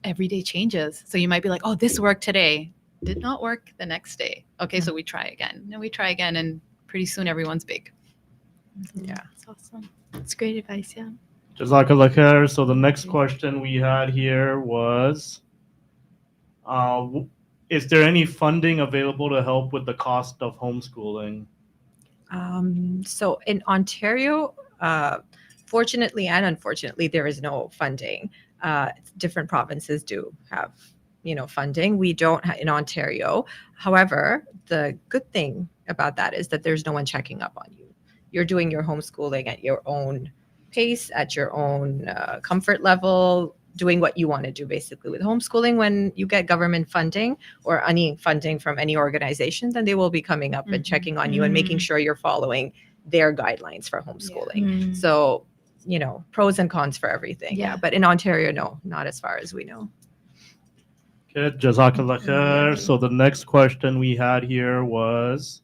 every day changes. So you might be like, oh, this worked today, did not work the next day. Okay, so we try again, and we try again, and pretty soon everyone's big. Yeah, that's awesome. That's great advice. Yeah. Jazakallah khair. So the next question we had here was, is there any funding available to help with the cost of homeschooling? So in Ontario, fortunately and unfortunately, there is no funding. Different provinces do have, funding. We don't in Ontario. However, the good thing about that is that there's no one checking up on you. You're doing your homeschooling at your own pace, at your own comfort level, doing what you want to do basically with homeschooling. When you get government funding or any funding from any organization, then they will be coming up and checking on you and making sure you're following their guidelines for homeschooling. So, pros and cons for everything. Yeah. But in Ontario, no, not as far as we know. Good. Jazakallah khair. So the next question we had here was,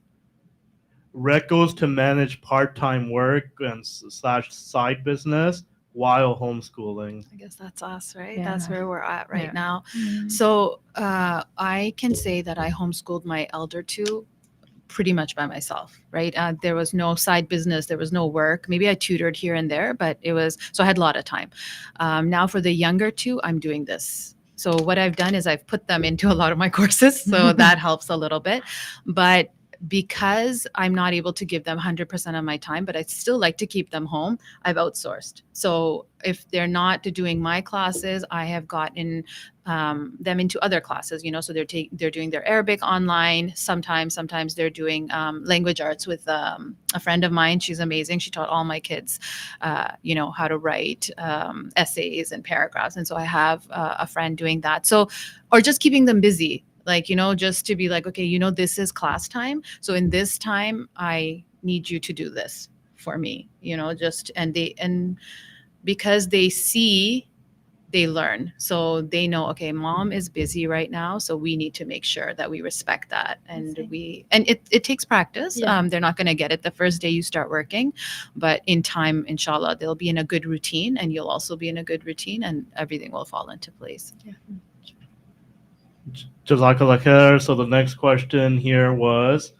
recos to manage part-time work and / side business while homeschooling. I guess that's us, right? Yeah. That's where we're at right now. So I can say that I homeschooled my elder 2 pretty much by myself, right? There was no side business. There was no work. Maybe I tutored here and there, but so I had a lot of time. Now for the younger 2, I'm doing this. So what I've done is I've put them into a lot of my courses. So that helps a little bit. But because I'm not able to give them 100% of my time, but I still like to keep them home, I've outsourced. So if they're not doing my classes, I have gotten them into other classes, so they're doing their Arabic online. Sometimes they're doing language arts with a friend of mine. She's amazing. She taught all my kids, how to write essays and paragraphs. And so I have a friend doing that. So, or just keeping them busy. Like, just to be like, okay, this is class time. So in this time, I need you to do this for me, and because they see, they learn. So they know, okay, mom is busy right now. So we need to make sure that we respect that. And it takes practice. Yeah. They're not going to get it the first day you start working, but in time, inshallah, they'll be in a good routine, and you'll also be in a good routine, and everything will fall into place. Yeah. Jazakallah khair. So the next question here was,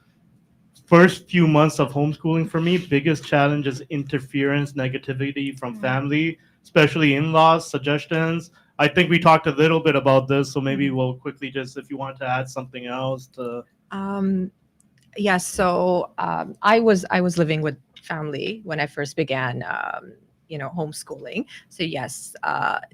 first few months of homeschooling for me, biggest challenge is interference, negativity from family, especially in-laws, suggestions. I think we talked a little bit about this, so maybe we'll quickly just, if you want to add something else to. Yes. So I was living with family when I first began, homeschooling. So yes,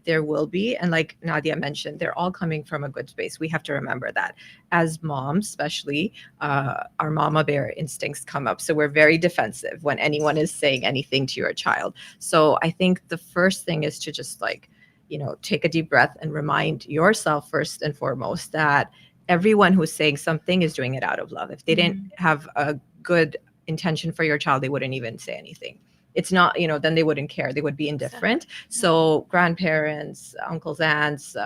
there will be, and like Nadia mentioned, they're all coming from a good space. We have to remember that as moms, especially, our mama bear instincts come up. So we're very defensive when anyone is saying anything to your child. So I think the first thing is to just take a deep breath and remind yourself first and foremost that everyone who's saying something is doing it out of love. If they didn't have a good intention for your child, they wouldn't even say anything. It's not, then they wouldn't care. They would be indifferent. So grandparents, uncles, aunts,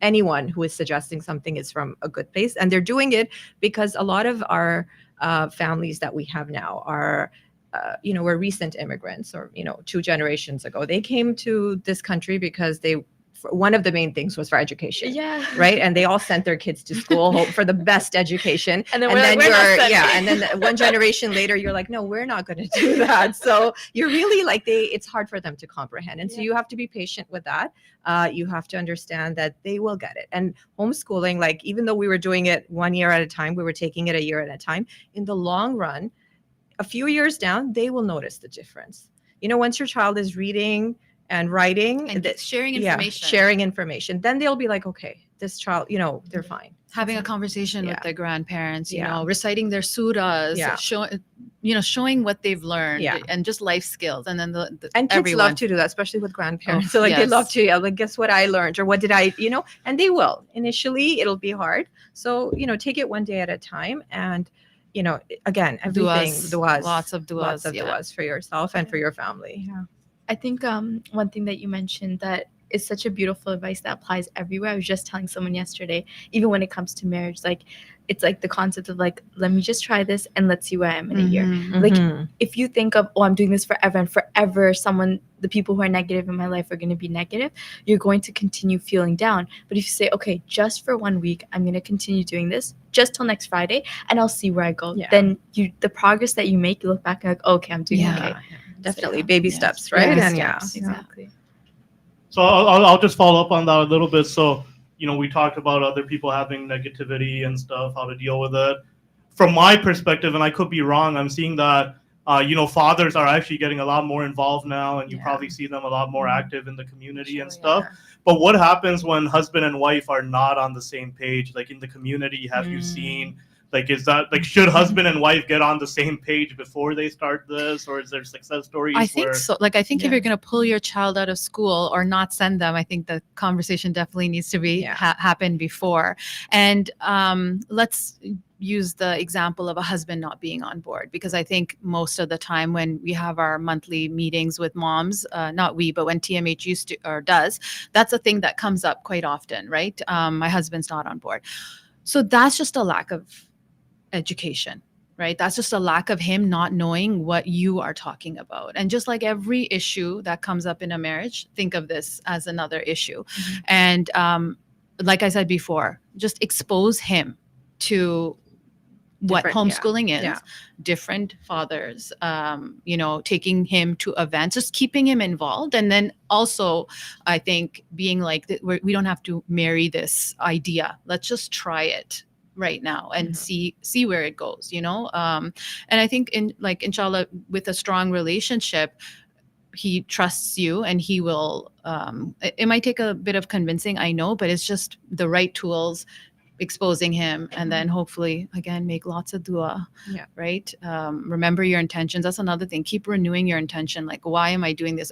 anyone who is suggesting something is from a good place. And they're doing it because a lot of our families that we have now are, were recent immigrants or, 2 generations ago. They came to this country because one of the main things was for education. Yeah. Right. And they all sent their kids to school, hope for the best education. And then, and then one generation later, you're like, no, we're not going to do that. So you're really it's hard for them to comprehend. And so you have to be patient with that. You have to understand that they will get it. And homeschooling, even though we were doing it 1 year at a time, we were taking it a year at a time. In the long run, a few years down, they will notice the difference. Once your child is reading and writing and sharing information, then they'll be like, okay, this child, they're fine. Having a conversation with their grandparents, reciting their surahs, showing what they've learned, and just life skills. And then and kids love to do that, especially with grandparents. So they love to, guess what I learned, or what did I, and they will. Initially, it'll be hard. So, take it one day at a time. And, again, everything, duas, lots of duas for yourself and for your family. Yeah. I think one thing that you mentioned that is such a beautiful advice that applies everywhere. I was just telling someone yesterday, even when it comes to marriage, it's like the concept of let me just try this and let's see where I am in a year. If you think of, I'm doing this forever and forever, the people who are negative in my life are going to be negative, you're going to continue feeling down. But if you say, okay, just for 1 week, I'm going to continue doing this just till next Friday and I'll see where I go. Yeah. Then the progress that you make, you look back and okay, I'm doing okay. Definitely. Baby steps, right? Baby steps. Exactly. So I'll just follow up on that a little bit. So, we talked about other people having negativity and stuff, how to deal with it. From my perspective, and I could be wrong, I'm seeing that, fathers are actually getting a lot more involved now, and you probably see them a lot more active in the community and stuff. Yeah. But what happens when husband and wife are not on the same page? In the community, have you seen... is that should husband and wife get on the same page before they start this, or is there success stories? I think so. I think if you're going to pull your child out of school or not send them, I think the conversation definitely needs to be happen before. And let's use the example of a husband not being on board, because I think most of the time when we have our monthly meetings with moms, not we, but when TMH used to or does, that's a thing that comes up quite often, right? My husband's not on board. So that's just a lack of education, right? That's just a lack of him not knowing what you are talking about. And just like every issue that comes up in a marriage, think of this as another issue. And like I said before, just expose him to what homeschooling is, different fathers, taking him to events, just keeping him involved. And then also, I think being we don't have to marry this idea. Let's just try it right now and see where it goes, and I think inshallah, with a strong relationship, he trusts you and he will, it might take a bit of convincing, I know, but it's just the right tools, exposing him, and then hopefully again make lots of dua. Right. Remember your intentions. That's another thing. Keep renewing your intention. Why am I doing this?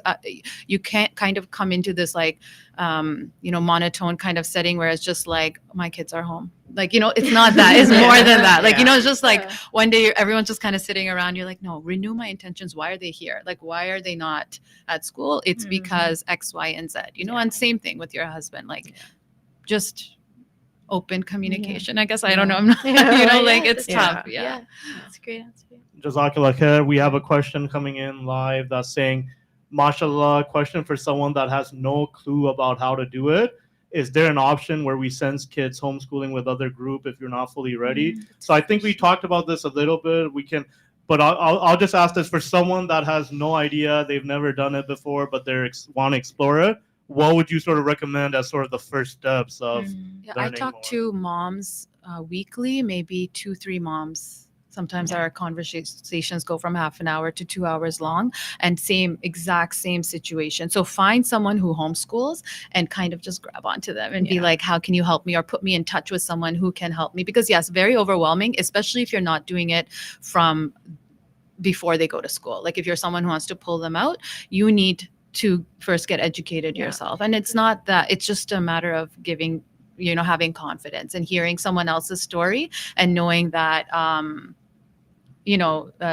You can't kind of come into this monotone kind of setting where it's just my kids are home. It's not that. It's more than that. It's just one day everyone's just kind of sitting around. You're like, no, renew my intentions. Why are they here? Why are they not at school? It's because X, Y, and Z. And same thing with your husband. Just open communication. I guess I don't know. I'm not, it's tough. Yeah. That's a great answer. Jazakallah khair. We have a question coming in live that's saying, mashallah, question for someone that has no clue about how to do it. is there an option where we send kids homeschooling with other group if you're not fully ready? So I think we talked about this a little bit. We can, but I'll just ask this for someone that has no idea, they've never done it before, but they want to explore it. What would you sort of recommend as sort of the first steps of Yeah, I learning talk more? to moms weekly, maybe 2-3 moms. Sometimes our conversations go from half an hour to 2 hours long, and exact same situation. So find someone who homeschools and kind of just grab onto them and be like, how can you help me, or put me in touch with someone who can help me? Because yes, very overwhelming, especially if you're not doing it from before they go to school. Like if you're someone who wants to pull them out, you need to first get educated yourself. And it's not that, it's just a matter of having confidence and hearing someone else's story and knowing that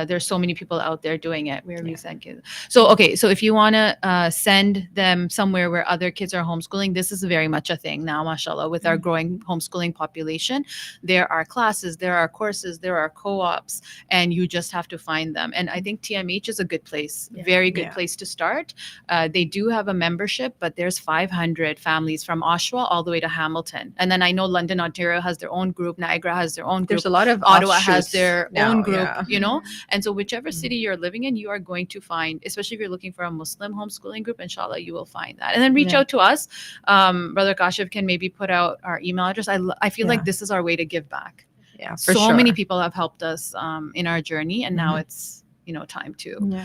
there's so many people out there doing it. Where we send kids. So, okay. So if you want to send them somewhere where other kids are homeschooling, this is very much a thing now, mashallah, with our growing homeschooling population. There are classes, there are courses, there are co-ops, and you just have to find them. And I think TMH is a good place, very good place to start. They do have a membership, but there's 500 families from Oshawa all the way to Hamilton. And then I know London, Ontario has their own group. Niagara has their own group. There's a lot of Ottawa has their own group. Yeah. And so whichever city you're living in, you are going to find, especially if you're looking for a Muslim homeschooling group, inshallah, you will find that. And then reach out to us. Brother Kashif can maybe put out our email address. I feel like this is our way to give back. Yeah, for so many people have helped us in our journey, and now it's time to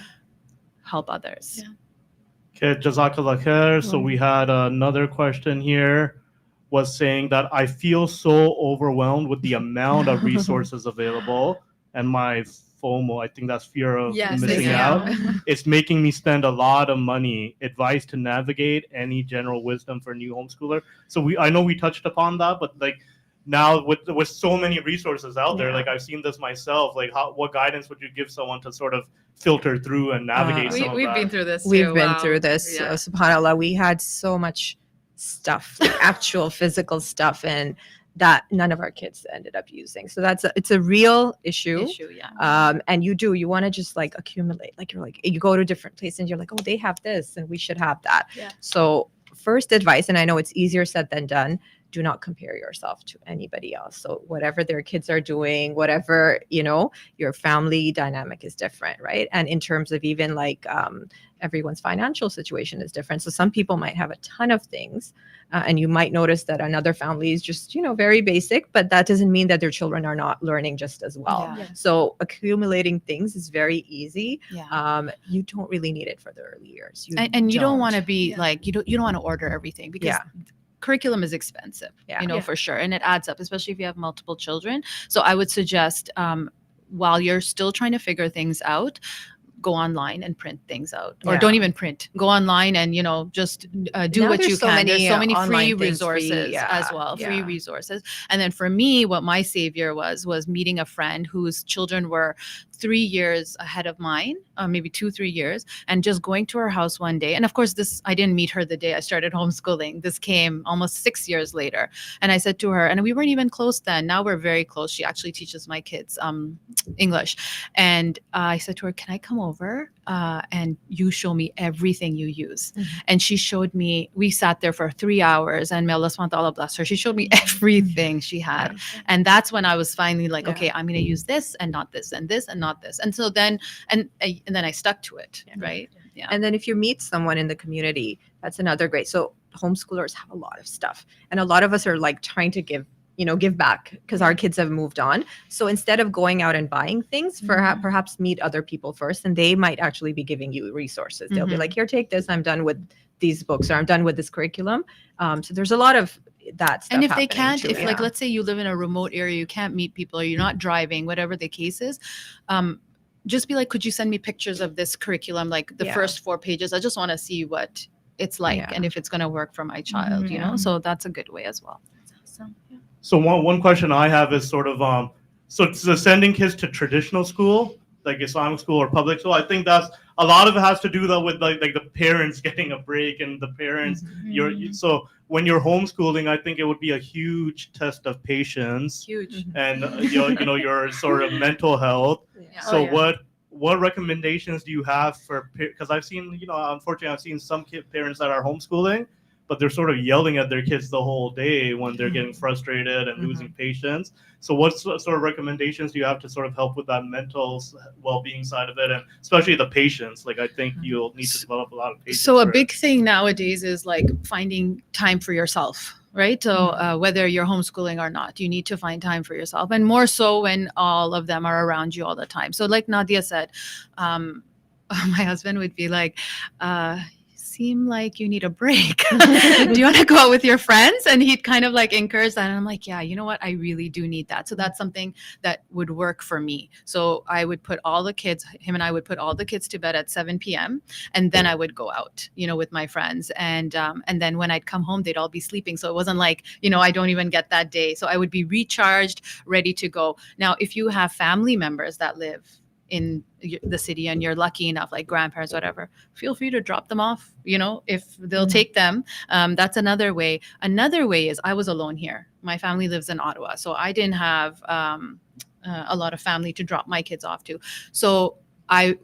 help others. Okay, Jazakallah khair. So we had another question here, was saying that I feel so overwhelmed with the amount of resources available, and my FOMO, I think that's fear of missing out, it's making me spend a lot of money. Advice to navigate, any general wisdom for a new homeschooler? So I know we touched upon that, but like now with so many resources out there, like I've seen this myself, like what guidance would you give someone to sort of filter through and navigate some of we've that? been through this We've been through this. SubhanAllah, we had so much stuff, like actual physical stuff, and that none of our kids ended up using. So it's a real issue. And you want to just like accumulate, like you go to different places and you're like, oh, they have this and we should have that. So first advice, and I know it's easier said than done, do not compare yourself to anybody else. So whatever their kids are doing, whatever, your family dynamic is different, right? And in terms of even like everyone's financial situation is different. So some people might have a ton of things, and you might notice that another family is just, very basic, but that doesn't mean that their children are not learning just as well. So accumulating things is very easy. You don't really need it for the early years. You don't want to be like, you don't want to order everything, because curriculum is expensive, for sure. And it adds up, especially if you have multiple children. So I would suggest, while you're still trying to figure things out, go online and print things out, or don't even print. Go online and just do what you can. There's so many free resources as well, free resources. And then for me, what my savior was meeting a friend whose children were 3 years ahead of mine, maybe 2-3 years, and just going to her house one day. And of course, I didn't meet her the day I started homeschooling. This came almost 6 years later. And I said to her, and we weren't even close then. Now we're very close. She actually teaches my kids English. And I said to her, can I come over and you show me everything you use? And she showed me, we sat there for 3 hours, and may Allah subhanahu wa ta'ala bless her. She showed me everything she had. And that's when I was finally like, okay, I'm going to use this and not this, and this and not this. And so then, and then I stuck to it. Right. Yeah. And then if you meet someone in the community, that's another great. So homeschoolers have a lot of stuff, and a lot of us are like trying to give back because our kids have moved on. So instead of going out and buying things, perhaps meet other people first, and they might actually be giving you resources. They'll be like, here, take this. I'm done with these books, or I'm done with this curriculum. So there's a lot of that stuff. And if they can't, like, let's say you live in a remote area, you can't meet people, or you're not driving, whatever the case is, just be like, could you send me pictures of this curriculum, like the first 4 pages? I just want to see what it's like and if it's going to work for my child, so that's a good way as well. That's awesome. So one question I have is sort of so sending kids to traditional school, like Islamic school or public school. I think that's a lot of it has to do that with like the parents getting a break, and the parents so when you're homeschooling, I think it would be a huge test of patience, and your sort of mental health. So what recommendations do you have for, because I've seen, unfortunately I've seen some parents that are homeschooling, but they're sort of yelling at their kids the whole day when they're getting frustrated and losing patience. So what sort of recommendations do you have to sort of help with that mental well-being side of it, and especially the patience? Like, I think you'll need to develop a lot of patience. So a big thing nowadays is like finding time for yourself, right? So whether you're homeschooling or not, you need to find time for yourself, and more so when all of them are around you all the time. So like Nadia said, my husband would be like, seem like you need a break. Do you want to go out with your friends? And he'd kind of like encourage that. And I'm like, yeah, you know what? I really do need that. So that's something that would work for me. So I would put all the kids, him and I would put all the kids to bed at 7 p.m. And then I would go out, with my friends. And then when I'd come home, they'd all be sleeping. So it wasn't like, I don't even get that day. So I would be recharged, ready to go. Now, if you have family members that live in the city and you're lucky enough, like grandparents, whatever, feel free to drop them off, if they'll take them. That's another way. Another way is I was alone here. My family lives in Ottawa. So I didn't have a lot of family to drop my kids off to. So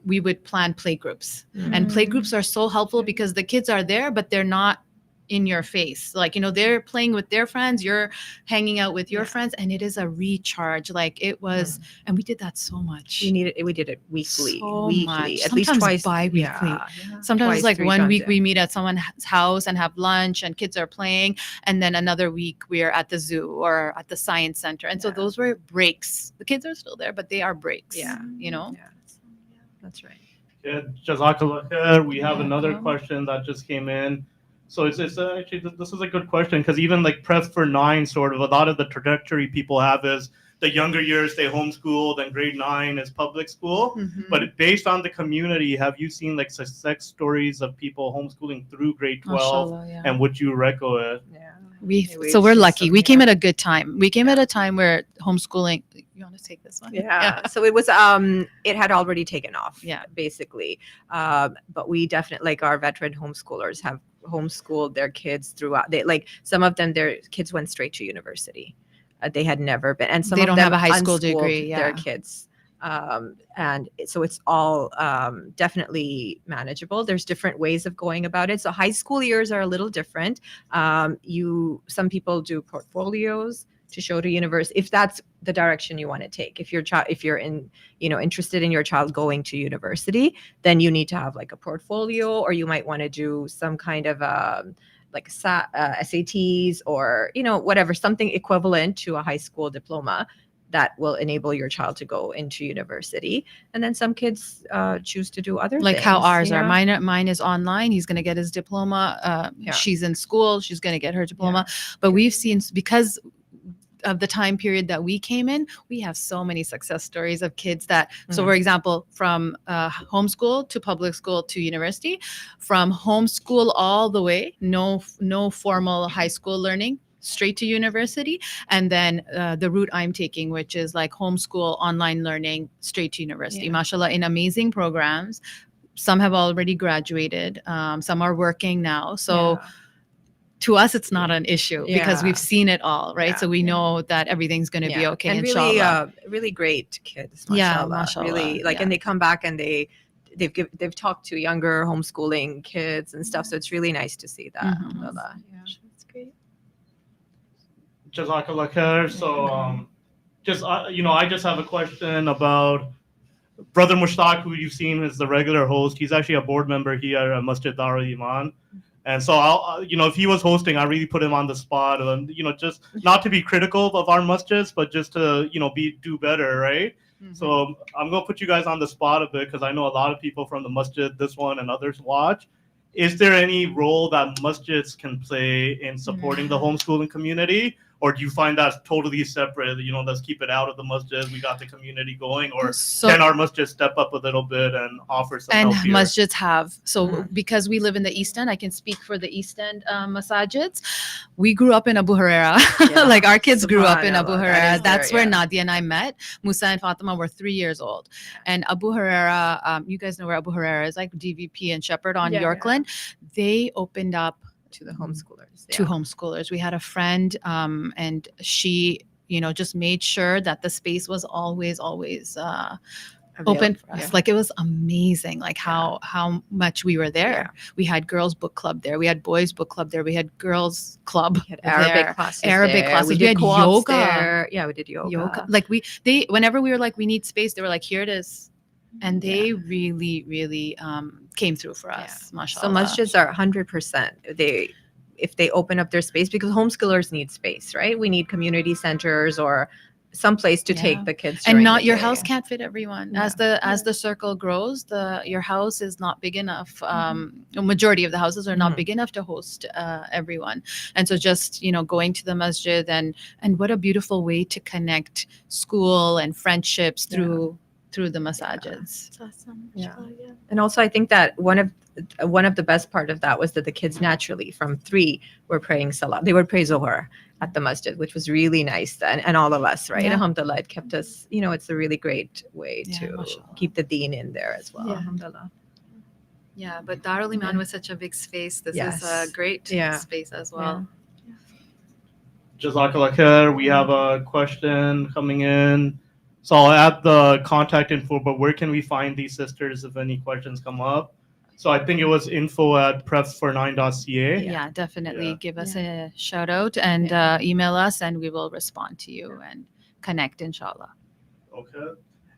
we would plan play groups. And play groups are so helpful because the kids are there, but they're not in your face. Like, they're playing with their friends, you're hanging out with your friends, and it is a recharge. Like it was, and we did that so much. We did it weekly, much. at Sometimes least twice, bi-weekly. Yeah. Sometimes Twice, it's like 3 1 times, week yeah. we meet at someone's house and have lunch and kids are playing, and then another week we're at the zoo or at the science center. And so those were breaks. The kids are still there, but they are breaks. Yeah. Yeah, That's right. Yeah, Jazakallah khair. We have another question that just came in. So it's actually, this is a good question, because even like Prep for 9, sort of a lot of the trajectory people have is the younger years they homeschool, then grade 9 is public school. But based on the community, have you seen like success stories of people homeschooling through grade 12? Mashallah, yeah. And would you recommend it? Yeah. So we're lucky. We came at a good time. We came at a time where homeschooling. You want to take this one? Yeah. So it was it had already taken off. Yeah. Basically, but we definitely, like, our veteran homeschoolers have homeschooled their kids throughout. They, like, some of them, their kids went straight to university. They had never been, and some They of don't them have a high school unschooled degree. their Yeah. kids. And so it's all definitely manageable. There's different ways of going about it. So high school years are a little different. Some people do portfolios to show to university, if that's the direction you want to take. If you're interested in your child going to university, then you need to have like a portfolio, or you might want to do some kind of like SATs, or whatever, something equivalent to a high school diploma that will enable your child to go into university. And then some kids choose to do other like things. how ours are. Mine is online. He's going to get his diploma. She's in school. She's going to get her diploma. But we've seen, because of the time period that we came in, we have so many success stories of kids that, so for example, from homeschool to public school to university, from homeschool all the way, no formal high school learning, straight to university, and then the route I'm taking, which is like homeschool, online learning, straight to university. Mashallah, in amazing programs. Some have already graduated. Some are working now. So to us, it's not an issue because we've seen it all, right? So we know that everything's going to be okay. And inshallah. really great kids, mashallah. Mashallah. Really, like, and they come back and they've talked to younger homeschooling kids and stuff. So it's really nice to see that. Alhamdulillah. That's great. Jazakallah khair. So I just have a question about Brother Mushtaq, who you've seen as the regular host. He's actually a board member here at Masjid Darul Iman. And so I'll, if he was hosting, I really put him on the spot, and just not to be critical of our masjids, but just to do better, right? So I'm gonna put you guys on the spot a bit, because I know a lot of people from the masjid, this one and others, watch. Is there any role that masjids can play in supporting the homeschooling community? Or do you find that totally separate? Let's keep it out of the masjid. We got the community going. Or can our masjid step up a little bit and offer some help here? And masjids have. So because we live in the East End, I can speak for the East End masajids. We grew up in Abu Huraira. Like our kids grew up in Abu Huraira. That's where Nadia and I met. Musa and Fatima were 3 years old. And Abu Huraira, you guys know where Abu Huraira is, like DVP and Shepherd on Yorkland. They opened up to the homeschoolers. To homeschoolers. We had a friend, and she, just made sure that the space was always open for us. Yeah. Like it was amazing, like how much we were there. We had girls book club there, we had boys book club there, we had girls club, We had Arabic there, classes Arabic there. classes, We we did had co-ops yoga there. Yeah, we did yoga. Like whenever we were like, we need space, they were like, here it is. And they really came through for us. So Mashallah. masjids are 100%. If they open up their space, because homeschoolers need space, right? We need community centers or some place to take the kids. And not the your day. house can't fit everyone. Yeah. As the circle grows, your house is not big enough. A majority of the houses are not big enough to host everyone. And so just, going to the masjid and what a beautiful way to connect school and friendships through the masajids. That's awesome. Yeah. And also I think that one of the best part of that was that the kids naturally from 3 were praying salah. They would pray Zohar at the masjid, which was really nice. And all of us, right? Alhamdulillah, it kept us, it's a really great way to keep the deen in there as well. Alhamdulillah. Yeah, but Darul Iman was such a big space. This is a great space as well. Jazakallah khair. We have a question coming in. So I'll add the contact info, but where can we find these sisters if any questions come up? So I think it was info@prep49.ca. Yeah, definitely. Give us a shout out and email us, and we will respond to you and connect, inshallah. Okay.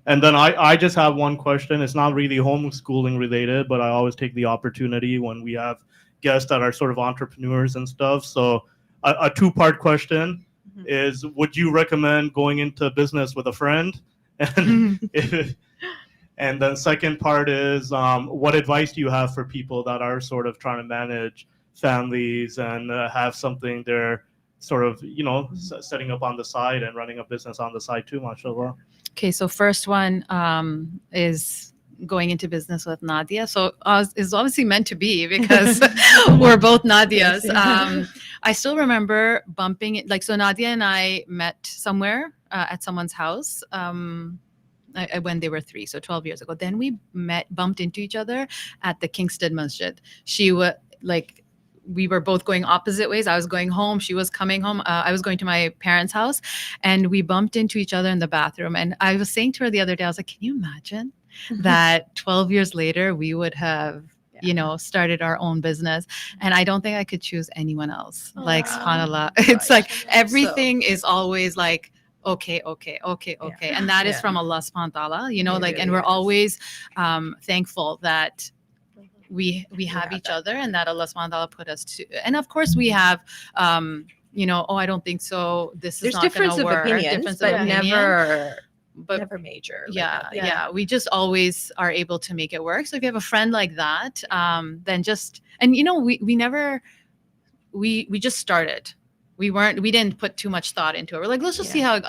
And then I just have one question. It's not really homeschooling related, but I always take the opportunity when we have guests that are sort of entrepreneurs and stuff. So a 2-part question is, would you recommend going into business with a friend? And then second part is, what advice do you have for people that are sort of trying to manage families and have something they're sort of, setting up on the side and running a business on the side too, mashallah? Okay, so first one is going into business with Nadia. So it's obviously meant to be because we're both Nadias. I still remember bumping it. Like, so Nadia and I met somewhere at someone's house when they were 3, so 12 years ago. Then we bumped into each other at the Kingston Masjid. She was like, we were both going opposite ways. I was going home. She was coming home. I was going to my parents' house, and we bumped into each other in the bathroom. And I was saying to her the other day, I was like, can you imagine that 12 years later, we would have, started our own business? And I don't think I could choose anyone else. Like, subhanAllah. It's like everything is always like, okay. And that is from Allah subhanahu wa ta'ala, and we're always thankful that we have each other and that Allah subhanahu wa ta'ala put us to. And of course we have, I don't think so. This is not going to work. Difference of opinion, but never major. Yeah. We just always are able to make it work. So if you have a friend like that, then just, and we never, we just started. We didn't put too much thought into it. We're like, let's just see how,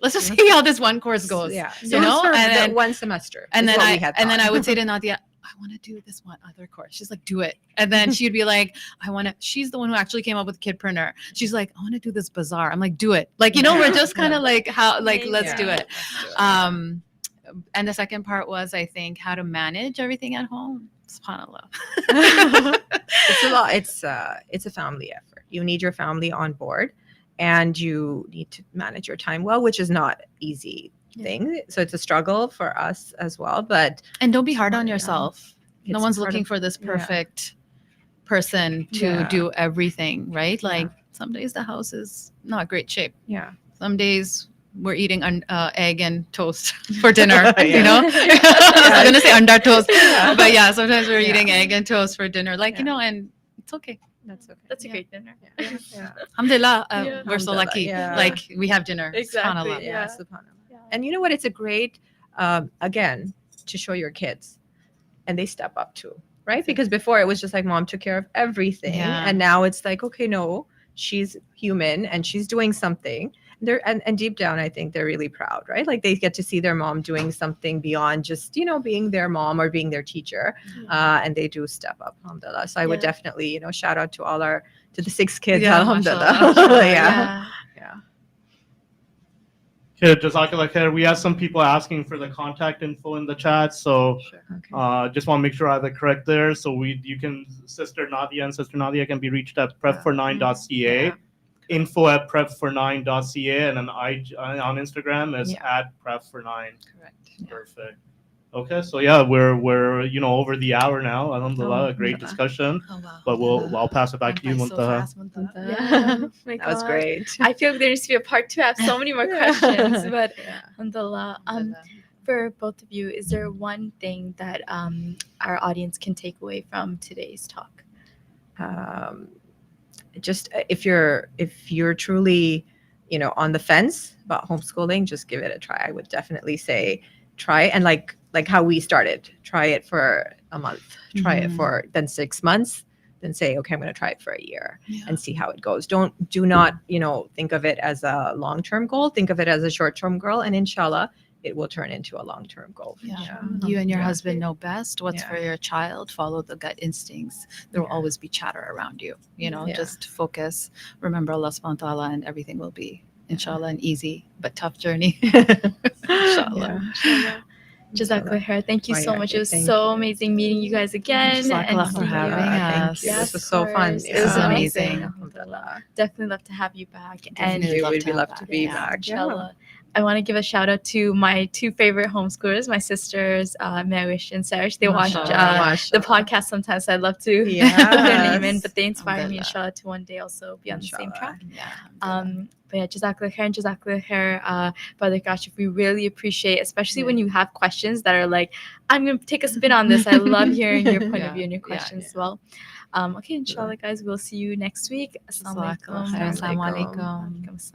let's just see how this one course goes. Yeah. And then one semester. And then I would say to Nadia, I want to do this one other course. She's like, do it. And then she'd be like, she's the one who actually came up with Kidpreneur. She's like, I want to do this bazaar. I'm like, do it. Like, we're just kind of like, let's do it. And the second part was, I think, how to manage everything at home. SubhanAllah. It's a lot. It's a family effort. You need your family on board, and you need to manage your time well, which is not easy thing. So it's a struggle for us as well. And don't be hard on yourself. No one's looking for this perfect person to do everything, right? Like some days the house is not great shape. Yeah. Some days we're eating egg and toast for dinner, I was going to say under toast, but sometimes we're eating egg and toast for dinner, and it's okay. That's okay. That's a great dinner. Alhamdulillah, we're so lucky. Like we have dinner. Exactly. SubhanAllah. SubhanAllah. And you know what? It's a great, again, to show your kids, and they step up too, right? Because before it was just like mom took care of everything, and now it's like, okay, no, she's human and she's doing something. And deep down, I think they're really proud, right? Like they get to see their mom doing something beyond just, being their mom or being their teacher. And they do step up, alhamdulillah. So I would definitely, shout out to to the 6 kids, alhamdulillah. Yeah. Okay, Jazakallah khair. We have some people asking for the contact info in the chat, so just want to make sure I have it correct there. So Sister Nadia and Sister Nadia can be reached at prep49.ca. info@prep49.ca, and then on Instagram is @prep49. Correct. Perfect. Okay, so yeah, we're over the hour now. Alhamdulillah, a great Alhamdulillah. discussion. Oh, wow. But I'll pass it back to you, Went by so Muntaha. fast, Muntaha. Yeah, oh my That was God. great. I feel like there needs to be a part two. I have so many more questions, but Yeah. alhamdulillah. For both of you, is there one thing that our audience can take away from today's talk? Just if you're truly on the fence about homeschooling, just give it a try. I would definitely say try it. And like how we started, try it for a month, try it for then 6 months, then say, okay, I'm going to try it for a year and see how it goes. Do not think of it as a long-term goal. Think of it as a short-term goal, and inshallah it will turn into a long-term goal. You and your Yeah. husband know best what's Yeah. for your child. Follow the gut instincts. There will Yeah. always be chatter around you. Yeah. Just focus. Remember Allah subhanahu wa ta'ala, and everything will be, inshallah, an easy but tough journey. Inshallah. Inshallah. Jazakallah khair. Thank you so much. It was so amazing meeting you guys again. Jazakallah and for seeing you. having Thank us. you. Yeah, This of was so fun. course. It was Yeah. amazing. Alhamdulillah. Definitely love to have you back. Thank Definitely you. love We'd to be have love that. to be Yeah. back. Inshallah. I want to give a shout out to my two favorite homeschoolers, my sisters, Marish and Sarish. They watch Mashallah. the podcast sometimes, so I'd love to put their name in, but they inspire me, Alhamdulillah. inshallah, to one day also be on the same Inshallah. track. Yeah. But yeah, Jazakallah khair and Jazakallah khair, Brother Kashif. We really appreciate, especially when you have questions that are like, I'm going to take a spin on this. I love hearing your point of view and your questions as well. Okay, inshallah, guys, we'll see you next week. Assalamu alaikum. Jazakallah khair. Assalamu alaikum. Alaikum assalam.